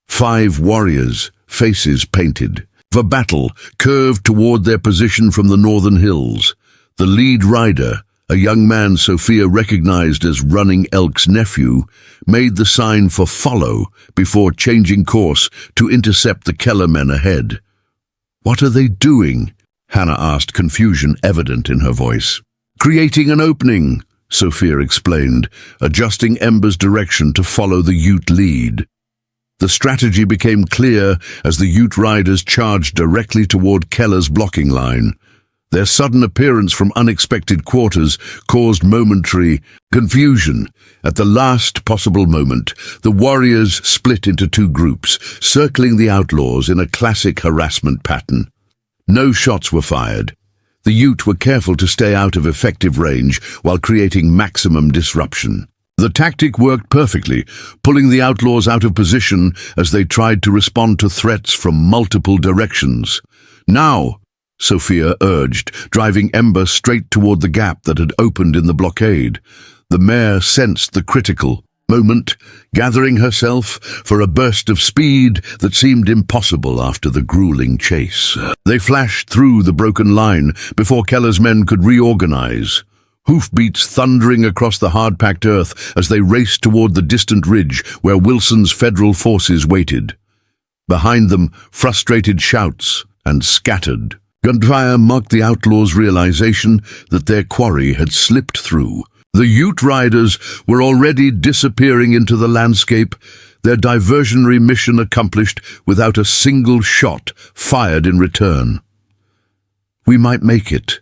5 warriors, faces painted. For battle, curved toward their position from the northern hills. The lead rider, a young man Sophia recognized as Running Elk's nephew, made the sign for follow before changing course to intercept the Keller men ahead. "What are they doing?" Hannah asked, confusion evident in her voice. "Creating an opening," Sophia explained, adjusting Ember's direction to follow the Ute lead. The strategy became clear as the Ute riders charged directly toward Keller's blocking line. Their sudden appearance from unexpected quarters caused momentary confusion. At the last possible moment, the warriors split into 2 groups, circling the outlaws in a classic harassment pattern. No shots were fired. The Ute were careful to stay out of effective range while creating maximum disruption. The tactic worked perfectly, pulling the outlaws out of position as they tried to respond to threats from multiple directions. "Now," Sophia urged, driving Ember straight toward the gap that had opened in the blockade. The mare sensed the critical moment, gathering herself for a burst of speed that seemed impossible after the grueling chase. They flashed through the broken line before Keller's men could reorganize. Hoofbeats thundering across the hard-packed earth as they raced toward the distant ridge where Wilson's federal forces waited. Behind them, frustrated shouts and scattered gunfire marked the outlaws' realization that their quarry had slipped through. The Ute riders were already disappearing into the landscape, their diversionary mission accomplished without a single shot fired in return. "We might make it,"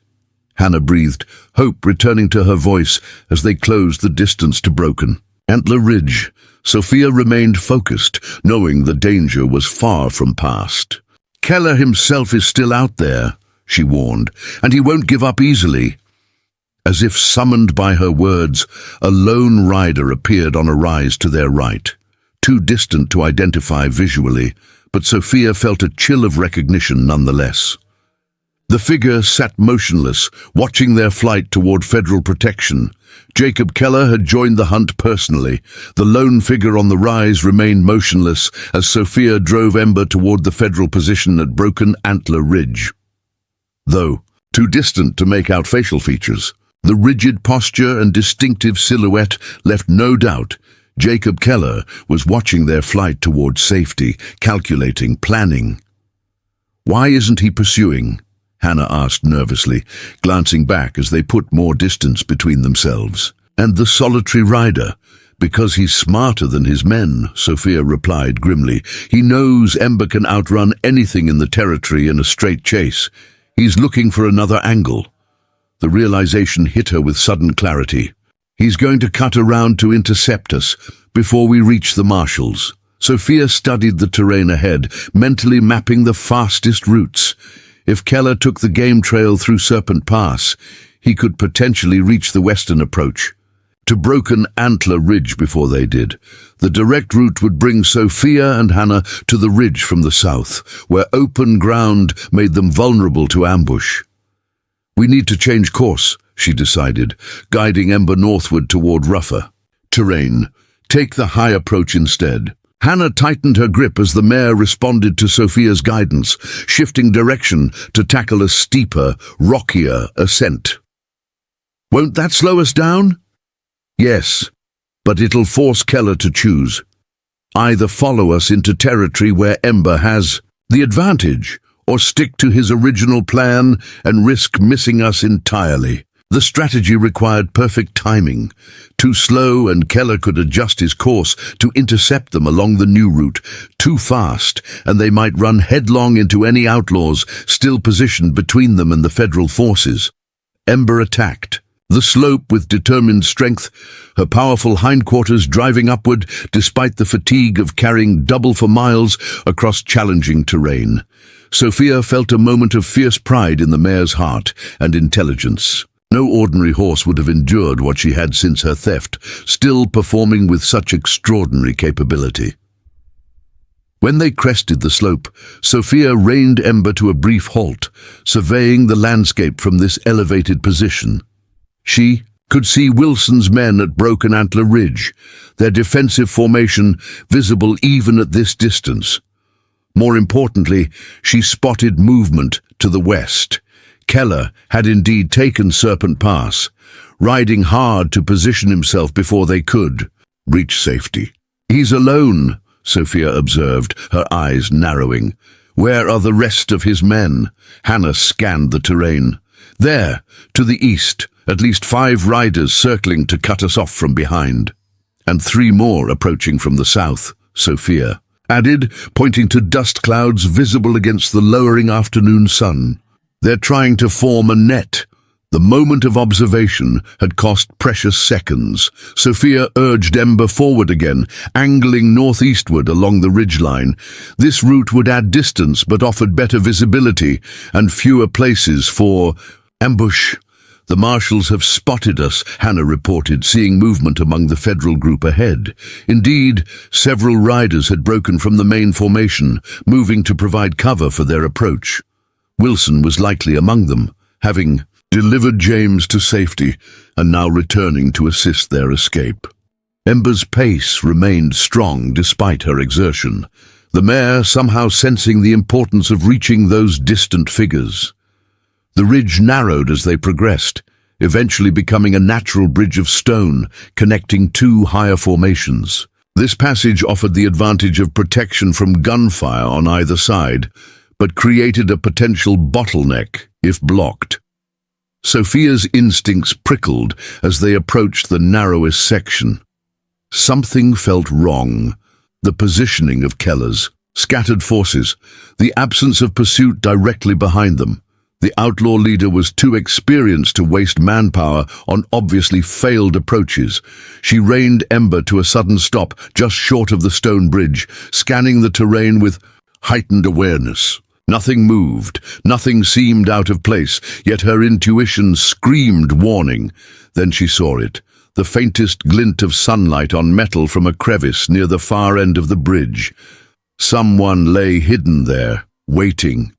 Hannah breathed, hope returning to her voice as they closed the distance to Broken Antler Ridge. Sophia remained focused, knowing the danger was far from past. Keller himself is still out there, she warned, and he won't give up easily. As if summoned by her words, a lone rider appeared on a rise to their right, too distant to identify visually, but Sophia felt a chill of recognition nonetheless. The figure sat motionless, watching their flight toward federal protection. Jacob Keller had joined the hunt personally. The lone figure on the rise remained motionless as Sophia drove Ember toward the federal position at Broken Antler Ridge. Though too distant to make out facial features, the rigid posture and distinctive silhouette left no doubt. Jacob Keller was watching their flight toward safety, calculating, planning. "Why isn't he pursuing?" Hannah asked nervously, glancing back as they put more distance between themselves. "And the solitary rider? Because he's smarter than his men," Sophia replied grimly. "He knows Ember can outrun anything in the territory in a straight chase. He's looking for another angle." The realization hit her with sudden clarity. "He's going to cut around to intercept us before we reach the marshals." Sophia studied the terrain ahead, mentally mapping the fastest routes. If Keller took the game trail through Serpent Pass, he could potentially reach the western approach to Broken Antler Ridge before they did. The direct route would bring Sophia and Hannah to the ridge from the south, where open ground made them vulnerable to ambush. "We need to change course," she decided, guiding Ember northward toward rougher terrain. "Take the high approach instead." Hannah tightened her grip as the mare responded to Sophia's guidance, shifting direction to tackle a steeper, rockier ascent. "Won't that slow us down?" "Yes, but it'll force Keller to choose. Either follow us into territory where Ember has the advantage, or stick to his original plan and risk missing us entirely." The strategy required perfect timing. Too slow and Keller could adjust his course to intercept them along the new route. Too fast, and they might run headlong into any outlaws still positioned between them and the federal forces. Ember attacked the slope with determined strength, her powerful hindquarters driving upward despite the fatigue of carrying double for miles across challenging terrain. Sophia felt a moment of fierce pride in the mare's heart and intelligence. No ordinary horse would have endured what she had since her theft, still performing with such extraordinary capability. When they crested the slope, Sophia reined Ember to a brief halt, surveying the landscape from this elevated position. She could see Wilson's men at Broken Antler Ridge, their defensive formation visible even at this distance. More importantly, she spotted movement to the west. Keller had indeed taken Serpent Pass, riding hard to position himself before they could reach safety. "He's alone," Sophia observed, her eyes narrowing. "Where are the rest of his men?" Hannah scanned the terrain. "There, to the east, at least 5 riders circling to cut us off from behind. And 3 more approaching from the south," Sophia added, pointing to dust clouds visible against the lowering afternoon sun. "They're trying to form a net." The moment of observation had cost precious seconds. Sophia urged Ember forward again, angling northeastward along the ridgeline. This route would add distance but offered better visibility and fewer places for ambush. "The marshals have spotted us," Hannah reported, seeing movement among the federal group ahead. Indeed, several riders had broken from the main formation, moving to provide cover for their approach. Wilson was likely among them, having delivered James to safety and now returning to assist their escape. Ember's pace remained strong despite her exertion, the mare somehow sensing the importance of reaching those distant figures. The ridge narrowed as they progressed, eventually becoming a natural bridge of stone connecting 2 higher formations. This passage offered the advantage of protection from gunfire on either side, but created a potential bottleneck if blocked. Sophia's instincts prickled as they approached the narrowest section. Something felt wrong. The positioning of Keller's scattered forces, the absence of pursuit directly behind them. The outlaw leader was too experienced to waste manpower on obviously failed approaches. She reined Ember to a sudden stop just short of the stone bridge, scanning the terrain with heightened awareness. Nothing moved, nothing seemed out of place, yet her intuition screamed warning. Then she saw it, the faintest glint of sunlight on metal from a crevice near the far end of the bridge. Someone lay hidden there, waiting.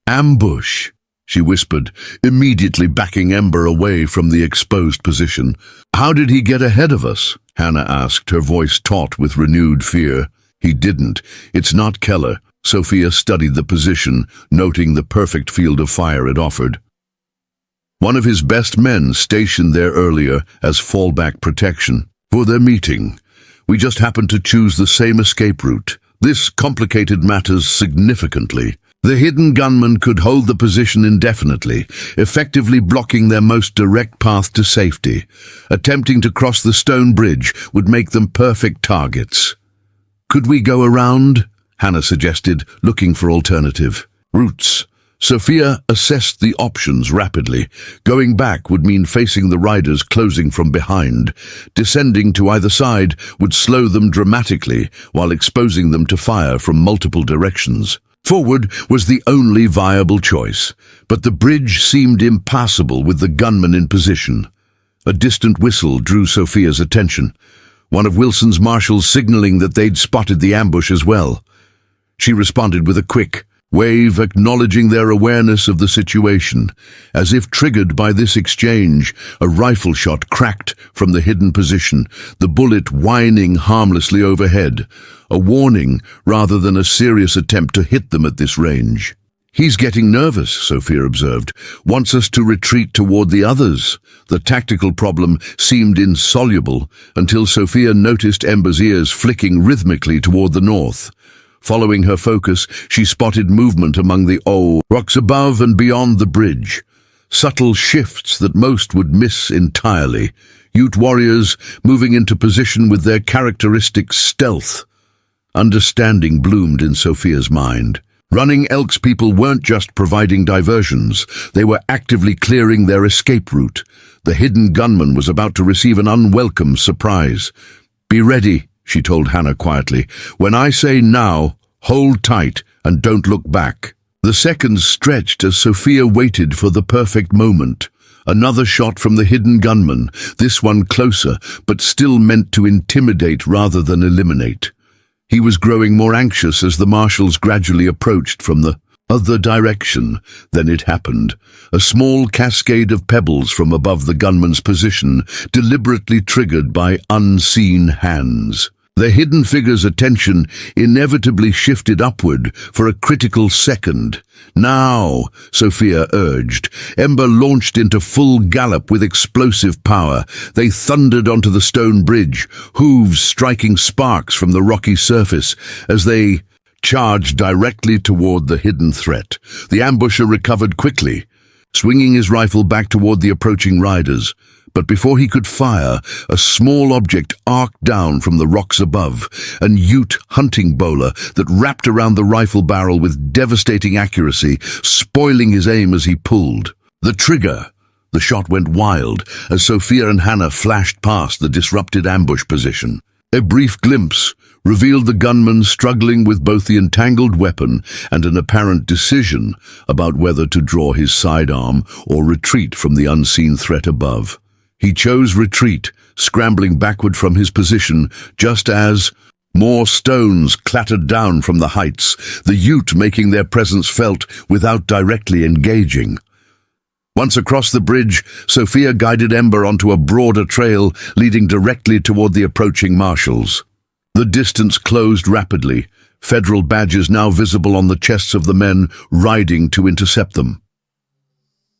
"Ambush," she whispered, immediately backing Ember away from the exposed position. "How did he get ahead of us?" Hannah asked, her voice taut with renewed fear. "He didn't. It's not Keller." Sophia studied the position, noting the perfect field of fire it offered. One of his best men stationed there earlier as fallback protection. For their meeting, we just happened to choose the same escape route. This complicated matters significantly. The hidden gunman could hold the position indefinitely, effectively blocking their most direct path to safety. Attempting to cross the stone bridge would make them perfect targets. "Could we go around?" Hannah suggested, looking for alternative routes. Sophia assessed the options rapidly. Going back would mean facing the riders closing from behind. Descending to either side would slow them dramatically, while exposing them to fire from multiple directions. Forward was the only viable choice, but the bridge seemed impassable with the gunman in position. A distant whistle drew Sophia's attention, one of Wilson's marshals signaling that they'd spotted the ambush as well. She responded with a quick wave, acknowledging their awareness of the situation. As if triggered by this exchange, a rifle shot cracked from the hidden position, the bullet whining harmlessly overhead. A warning rather than a serious attempt to hit them at this range. "He's getting nervous," Sophia observed. "Wants us to retreat toward the others." The tactical problem seemed insoluble until Sophia noticed Ember's ears flicking rhythmically toward the north. Following her focus, she spotted movement among the rocks above and beyond the bridge. Subtle shifts that most would miss entirely. Ute warriors moving into position with their characteristic stealth. Understanding bloomed in Sophia's mind. Running Elk's people weren't just providing diversions, they were actively clearing their escape route. The hidden gunman was about to receive an unwelcome surprise. "Be ready," she told Hannah quietly. "When I say now, hold tight and don't look back." The seconds stretched as Sophia waited for the perfect moment. Another shot from the hidden gunman, this one closer, but still meant to intimidate rather than eliminate. He was growing more anxious as the marshals gradually approached from the other direction. Then it happened. A small cascade of pebbles from above the gunman's position, deliberately triggered by unseen hands. The hidden figure's attention inevitably shifted upward for a critical second. "Now," Sophia urged. Ember launched into full gallop with explosive power. They thundered onto the stone bridge, hooves striking sparks from the rocky surface as they charged directly toward the hidden threat. The ambusher recovered quickly, swinging his rifle back toward the approaching riders. But before he could fire, a small object arced down from the rocks above, an Ute hunting bowler that wrapped around the rifle barrel with devastating accuracy, spoiling his aim as he pulled the trigger. The shot went wild as Sophia and Hannah flashed past the disrupted ambush position. A brief glimpse revealed the gunman struggling with both the entangled weapon and an apparent decision about whether to draw his sidearm or retreat from the unseen threat above. He chose retreat, scrambling backward from his position just as more stones clattered down from the heights, the Ute making their presence felt without directly engaging. Once across the bridge, Sophia guided Ember onto a broader trail leading directly toward the approaching marshals. The distance closed rapidly, federal badges now visible on the chests of the men riding to intercept them.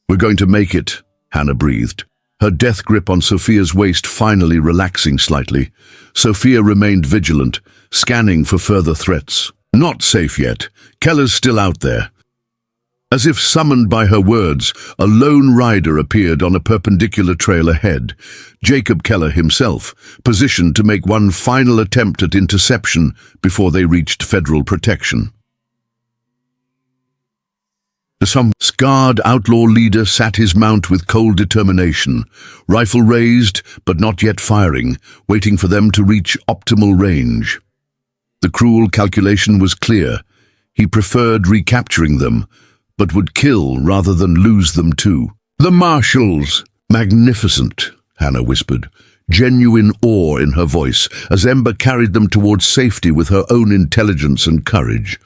"We're going to make it," Hannah breathed, her death grip on Sophia's waist finally relaxing slightly. Sophia remained vigilant, scanning for further threats. Not safe yet. Keller's still out there. As if summoned by her words, a lone rider appeared on a perpendicular trail ahead. Jacob Keller himself, positioned to make one final attempt at interception before they reached federal protection. Some scarred outlaw leader sat his mount with cold determination, rifle raised but not yet firing, waiting for them to reach optimal range. The cruel calculation was clear. He preferred recapturing them, but would kill rather than lose them too. "The marshals! Magnificent," Hannah whispered, genuine awe in her voice, as Ember carried them towards safety with her own intelligence and courage.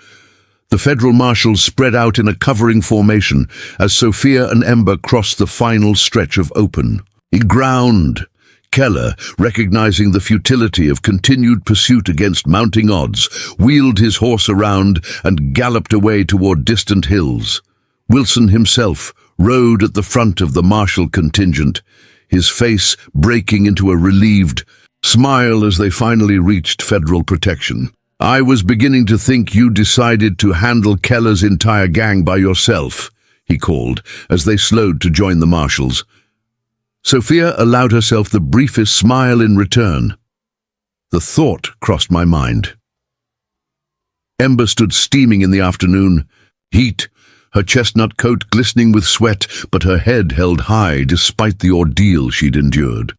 The federal marshals spread out in a covering formation as Sophia and Ember crossed the final stretch of open ground. Keller, recognizing the futility of continued pursuit against mounting odds, wheeled his horse around and galloped away toward distant hills. Wilson himself rode at the front of the marshal contingent, his face breaking into a relieved smile as they finally reached federal protection. "I was beginning to think you decided to handle Keller's entire gang by yourself," he called, as they slowed to join the marshals. Sophia allowed herself the briefest smile in return. The thought crossed my mind. Ember stood steaming in the afternoon heat, her chestnut coat glistening with sweat, but her head held high despite the ordeal she'd endured.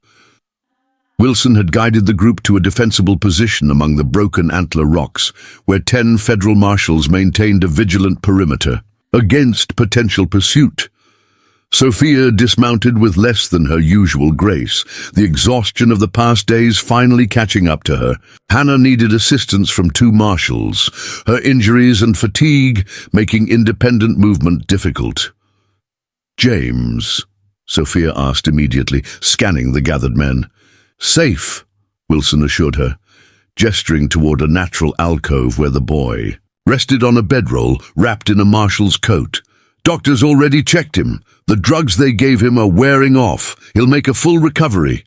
Wilson had guided the group to a defensible position among the broken antler rocks, where 10 federal marshals maintained a vigilant perimeter against potential pursuit. Sophia dismounted with less than her usual grace, the exhaustion of the past days finally catching up to her. Hannah needed assistance from 2 marshals, her injuries and fatigue making independent movement difficult. "James?" Sophia asked immediately, scanning the gathered men. "Safe," Wilson assured her, gesturing toward a natural alcove where the boy rested on a bedroll wrapped in a marshal's coat. "Doctors already checked him. The drugs they gave him are wearing off. He'll make a full recovery."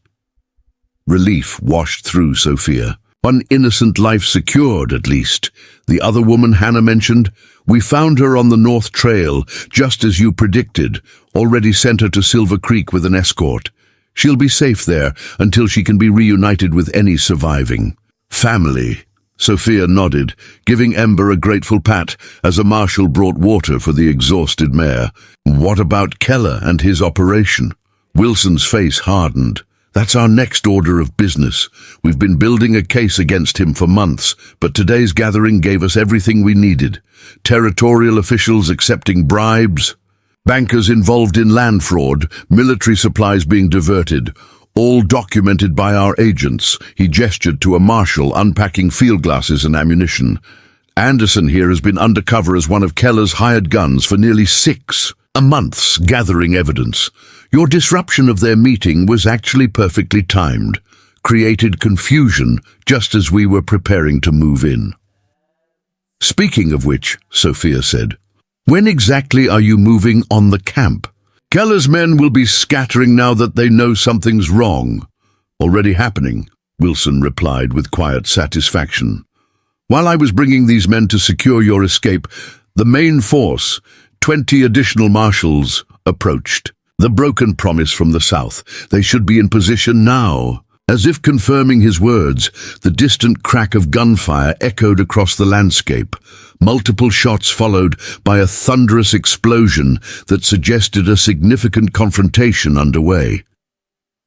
Relief washed through Sophia. One innocent life secured, at least. The other woman Hannah mentioned, "We found her on the North Trail, just as you predicted. Already sent her to Silver Creek with an escort. She'll be safe there until she can be reunited with any surviving family." Sophia nodded, giving Ember a grateful pat as a marshal brought water for the exhausted mare. "What about Keller and his operation?" Wilson's face hardened. "That's our next order of business. We've been building a case against him for months, but today's gathering gave us everything we needed. Territorial officials accepting bribes, bankers involved in land fraud, military supplies being diverted, all documented by our agents." He gestured to a marshal unpacking field glasses and ammunition. "Anderson here has been undercover as one of Keller's hired guns for nearly 6 months, gathering evidence. Your disruption of their meeting was actually perfectly timed. Created confusion just as we were preparing to move in." "Speaking of which," Sophia said, "when exactly are you moving on the camp?" "Keller's men will be scattering now that they know something's wrong." "Already happening," Wilson replied with quiet satisfaction. "While I was bringing these men to secure your escape, the main force, 20 additional marshals, approached. The broken promise from the south. They should be in position now." As if confirming his words, the distant crack of gunfire echoed across the landscape. Multiple shots followed by a thunderous explosion that suggested a significant confrontation underway.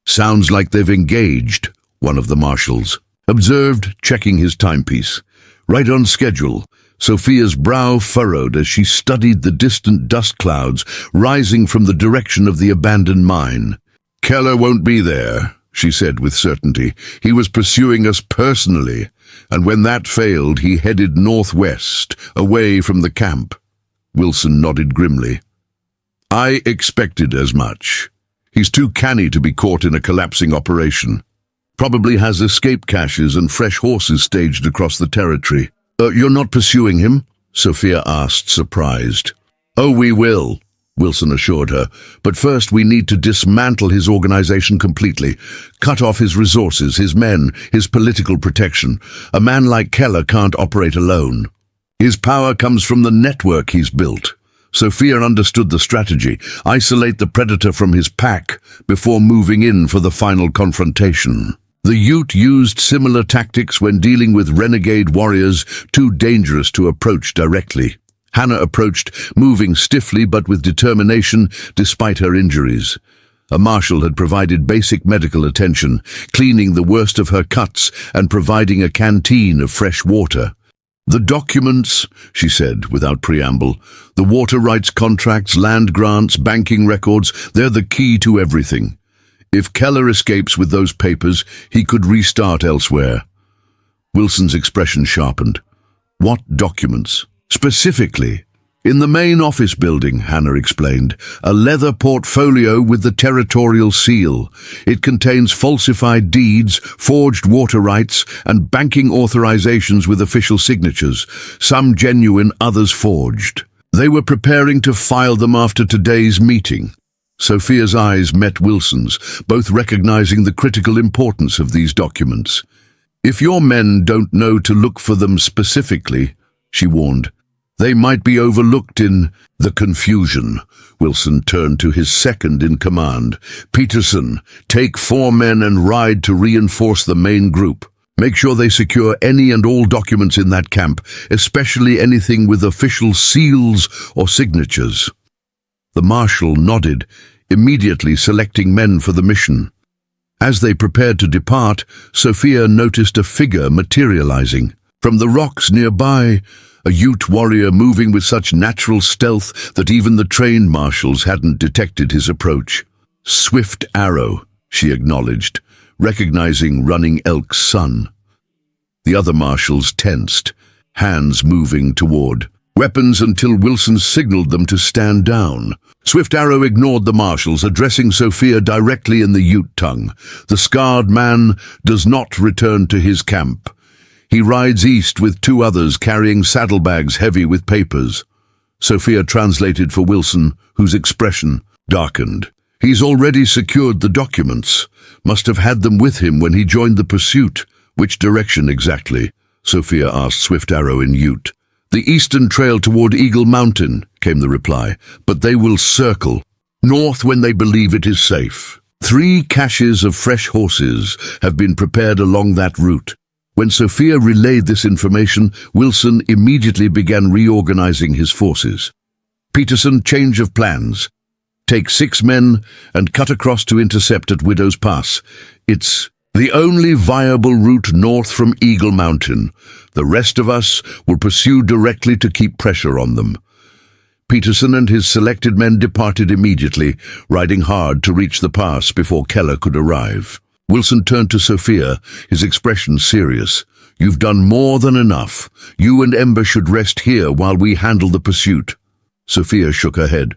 "Sounds like they've engaged," one of the marshals observed, checking his timepiece. "Right on schedule." Sophia's brow furrowed as she studied the distant dust clouds rising from the direction of the abandoned mine. "Keller won't be there," she said with certainty. "He was pursuing us personally, and when that failed, he headed northwest, away from the camp." Wilson nodded grimly. "I expected as much. He's too canny to be caught in a collapsing operation. Probably has escape caches and fresh horses staged across the territory." You're not pursuing him?" Sophia asked, surprised. "Oh, we will," Wilson assured her. "But first we need to dismantle his organization completely. Cut off his resources, his men, his political protection. A man like Keller can't operate alone. His power comes from the network he's built." Sophia understood the strategy. Isolate the predator from his pack before moving in for the final confrontation. The Ute used similar tactics when dealing with renegade warriors too dangerous to approach directly. Hannah approached, moving stiffly but with determination despite her injuries. A marshal had provided basic medical attention, cleaning the worst of her cuts and providing a canteen of fresh water. "The documents," she said without preamble. "The water rights contracts, land grants, banking records, they're the key to everything. If Keller escapes with those papers, he could restart elsewhere." Wilson's expression sharpened. "What documents? Specifically?" "In the main office building," Hannah explained. "A leather portfolio with the territorial seal. It contains falsified deeds, forged water rights, and banking authorizations with official signatures, some genuine, others forged. They were preparing to file them after today's meeting." Sophia's eyes met Wilson's, both recognizing the critical importance of these documents. "If your men don't know to look for them specifically," she warned, "they might be overlooked in the confusion." Wilson turned to his second in command. "Peterson, take 4 men and ride to reinforce the main group. Make sure they secure any and all documents in that camp, especially anything with official seals or signatures." The marshal nodded, immediately selecting men for the mission. As they prepared to depart, Sophia noticed a figure materializing. From the rocks nearby, a Ute warrior moving with such natural stealth that even the trained marshals hadn't detected his approach. "Swift Arrow," she acknowledged, recognizing Running Elk's son. The other marshals tensed, hands moving toward weapons until Wilson signaled them to stand down. Swift Arrow ignored the marshals, addressing Sophia directly in the Ute tongue. "The scarred man does not return to his camp. He rides east with 2 others carrying saddlebags heavy with papers." Sophia translated for Wilson, whose expression darkened. "He's already secured the documents. Must have had them with him when he joined the pursuit." "Which direction exactly?" Sophia asked Swift Arrow in Ute. "The eastern trail toward Eagle Mountain," came the reply, "but they will circle north when they believe it is safe. 3 caches of fresh horses have been prepared along that route." When Sophia relayed this information, Wilson immediately began reorganizing his forces. "Peterson, change of plans. Take 6 men and cut across to intercept at Widow's Pass. It's the only viable route north from Eagle Mountain. The rest of us will pursue directly to keep pressure on them." Peterson and his selected men departed immediately, riding hard to reach the pass before Keller could arrive. Wilson turned to Sophia, his expression serious. "You've done more than enough. You and Ember should rest here while we handle the pursuit." Sophia shook her head.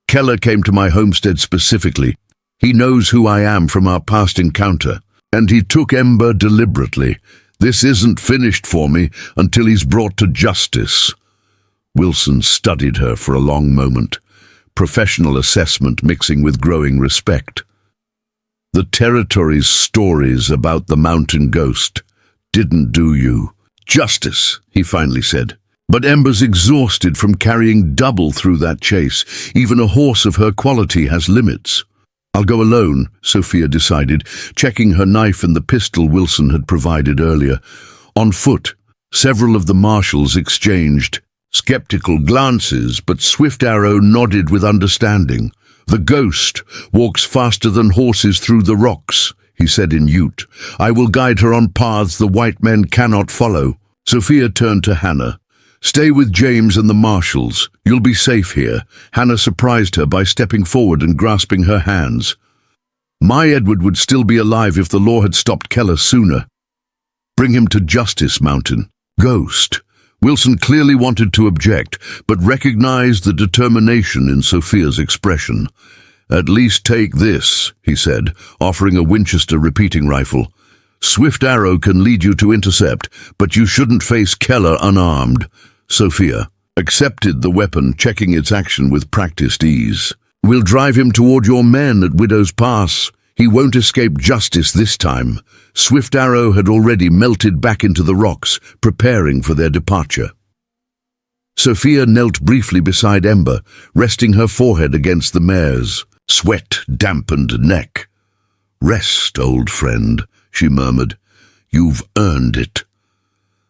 "Keller came to my homestead specifically. He knows who I am from our past encounter, and he took Ember deliberately. This isn't finished for me until he's brought to justice." Wilson studied her for a long moment, professional assessment mixing with growing respect. "The territory's stories about the mountain ghost didn't do you justice," he finally said. "But Ember's exhausted from carrying double through that chase. Even a horse of her quality has limits." "I'll go alone," Sophia decided, checking her knife and the pistol Wilson had provided earlier. On foot, several of the marshals exchanged skeptical glances, but Swift Arrow nodded with understanding. "The ghost walks faster than horses through the rocks," he said in Ute. "I will guide her on paths the white men cannot follow." Sophia turned to Hannah. "Stay with James and the marshals. You'll be safe here." Hannah surprised her by stepping forward and grasping her hands. "My Edward would still be alive if the law had stopped Keller sooner. Bring him to justice, Mountain." "Ghost." Wilson clearly wanted to object, but recognized the determination in Sophia's expression. "At least take this," he said, offering a Winchester repeating rifle. "Swift Arrow can lead you to intercept, but you shouldn't face Keller unarmed." Sophia accepted the weapon, checking its action with practiced ease. "We'll drive him toward your men at Widow's Pass. He won't escape justice this time." Swift Arrow had already melted back into the rocks, preparing for their departure. Sophia knelt briefly beside Ember, resting her forehead against the mare's sweat-dampened neck. "Rest, old friend," she murmured. "You've earned it."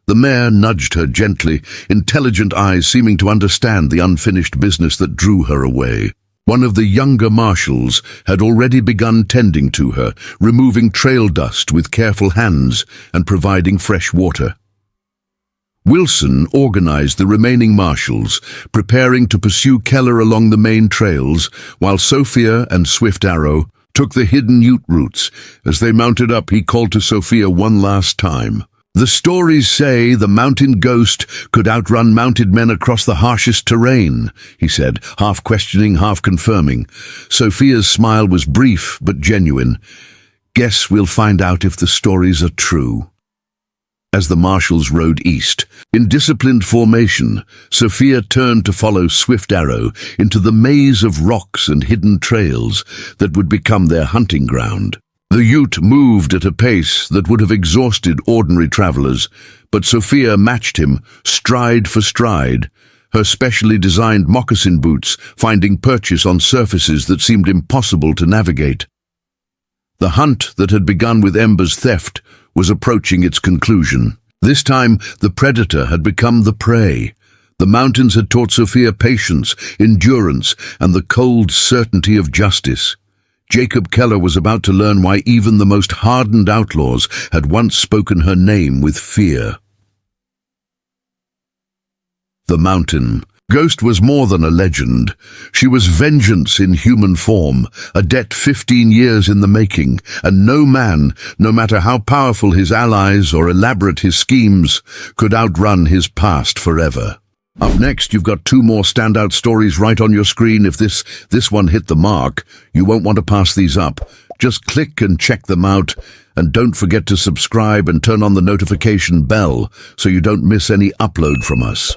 The mare nudged her gently, intelligent eyes seeming to understand the unfinished business that drew her away. One of the younger marshals had already begun tending to her, removing trail dust with careful hands and providing fresh water. Wilson organized the remaining marshals, preparing to pursue Keller along the main trails, while Sophia and Swift Arrow took the hidden Ute routes. As they mounted up, he called to Sophia one last time. "The stories say the mountain ghost could outrun mounted men across the harshest terrain," he said, half questioning, half confirming. Sophia's smile was brief but genuine. "Guess we'll find out if the stories are true." As the marshals rode east, in disciplined formation, Sophia turned to follow Swift Arrow into the maze of rocks and hidden trails that would become their hunting ground. The Ute moved at a pace that would have exhausted ordinary travelers, but Sophia matched him stride for stride, her specially designed moccasin boots finding purchase on surfaces that seemed impossible to navigate. The hunt that had begun with Ember's theft was approaching its conclusion. This time, the predator had become the prey. The mountains had taught Sophia patience, endurance, and the cold certainty of justice. Jacob Keller was about to learn why even the most hardened outlaws had once spoken her name with fear. The mountain. Ghost was more than a legend. She was vengeance in human form, a debt 15 years in the making, and no man, no matter how powerful his allies or elaborate his schemes, could outrun his past forever. Up next, you've got 2 more standout stories right on your screen. If this one hit the mark, you won't want to pass these up. Just click and check them out, and don't forget to subscribe and turn on the notification bell so you don't miss any upload from us.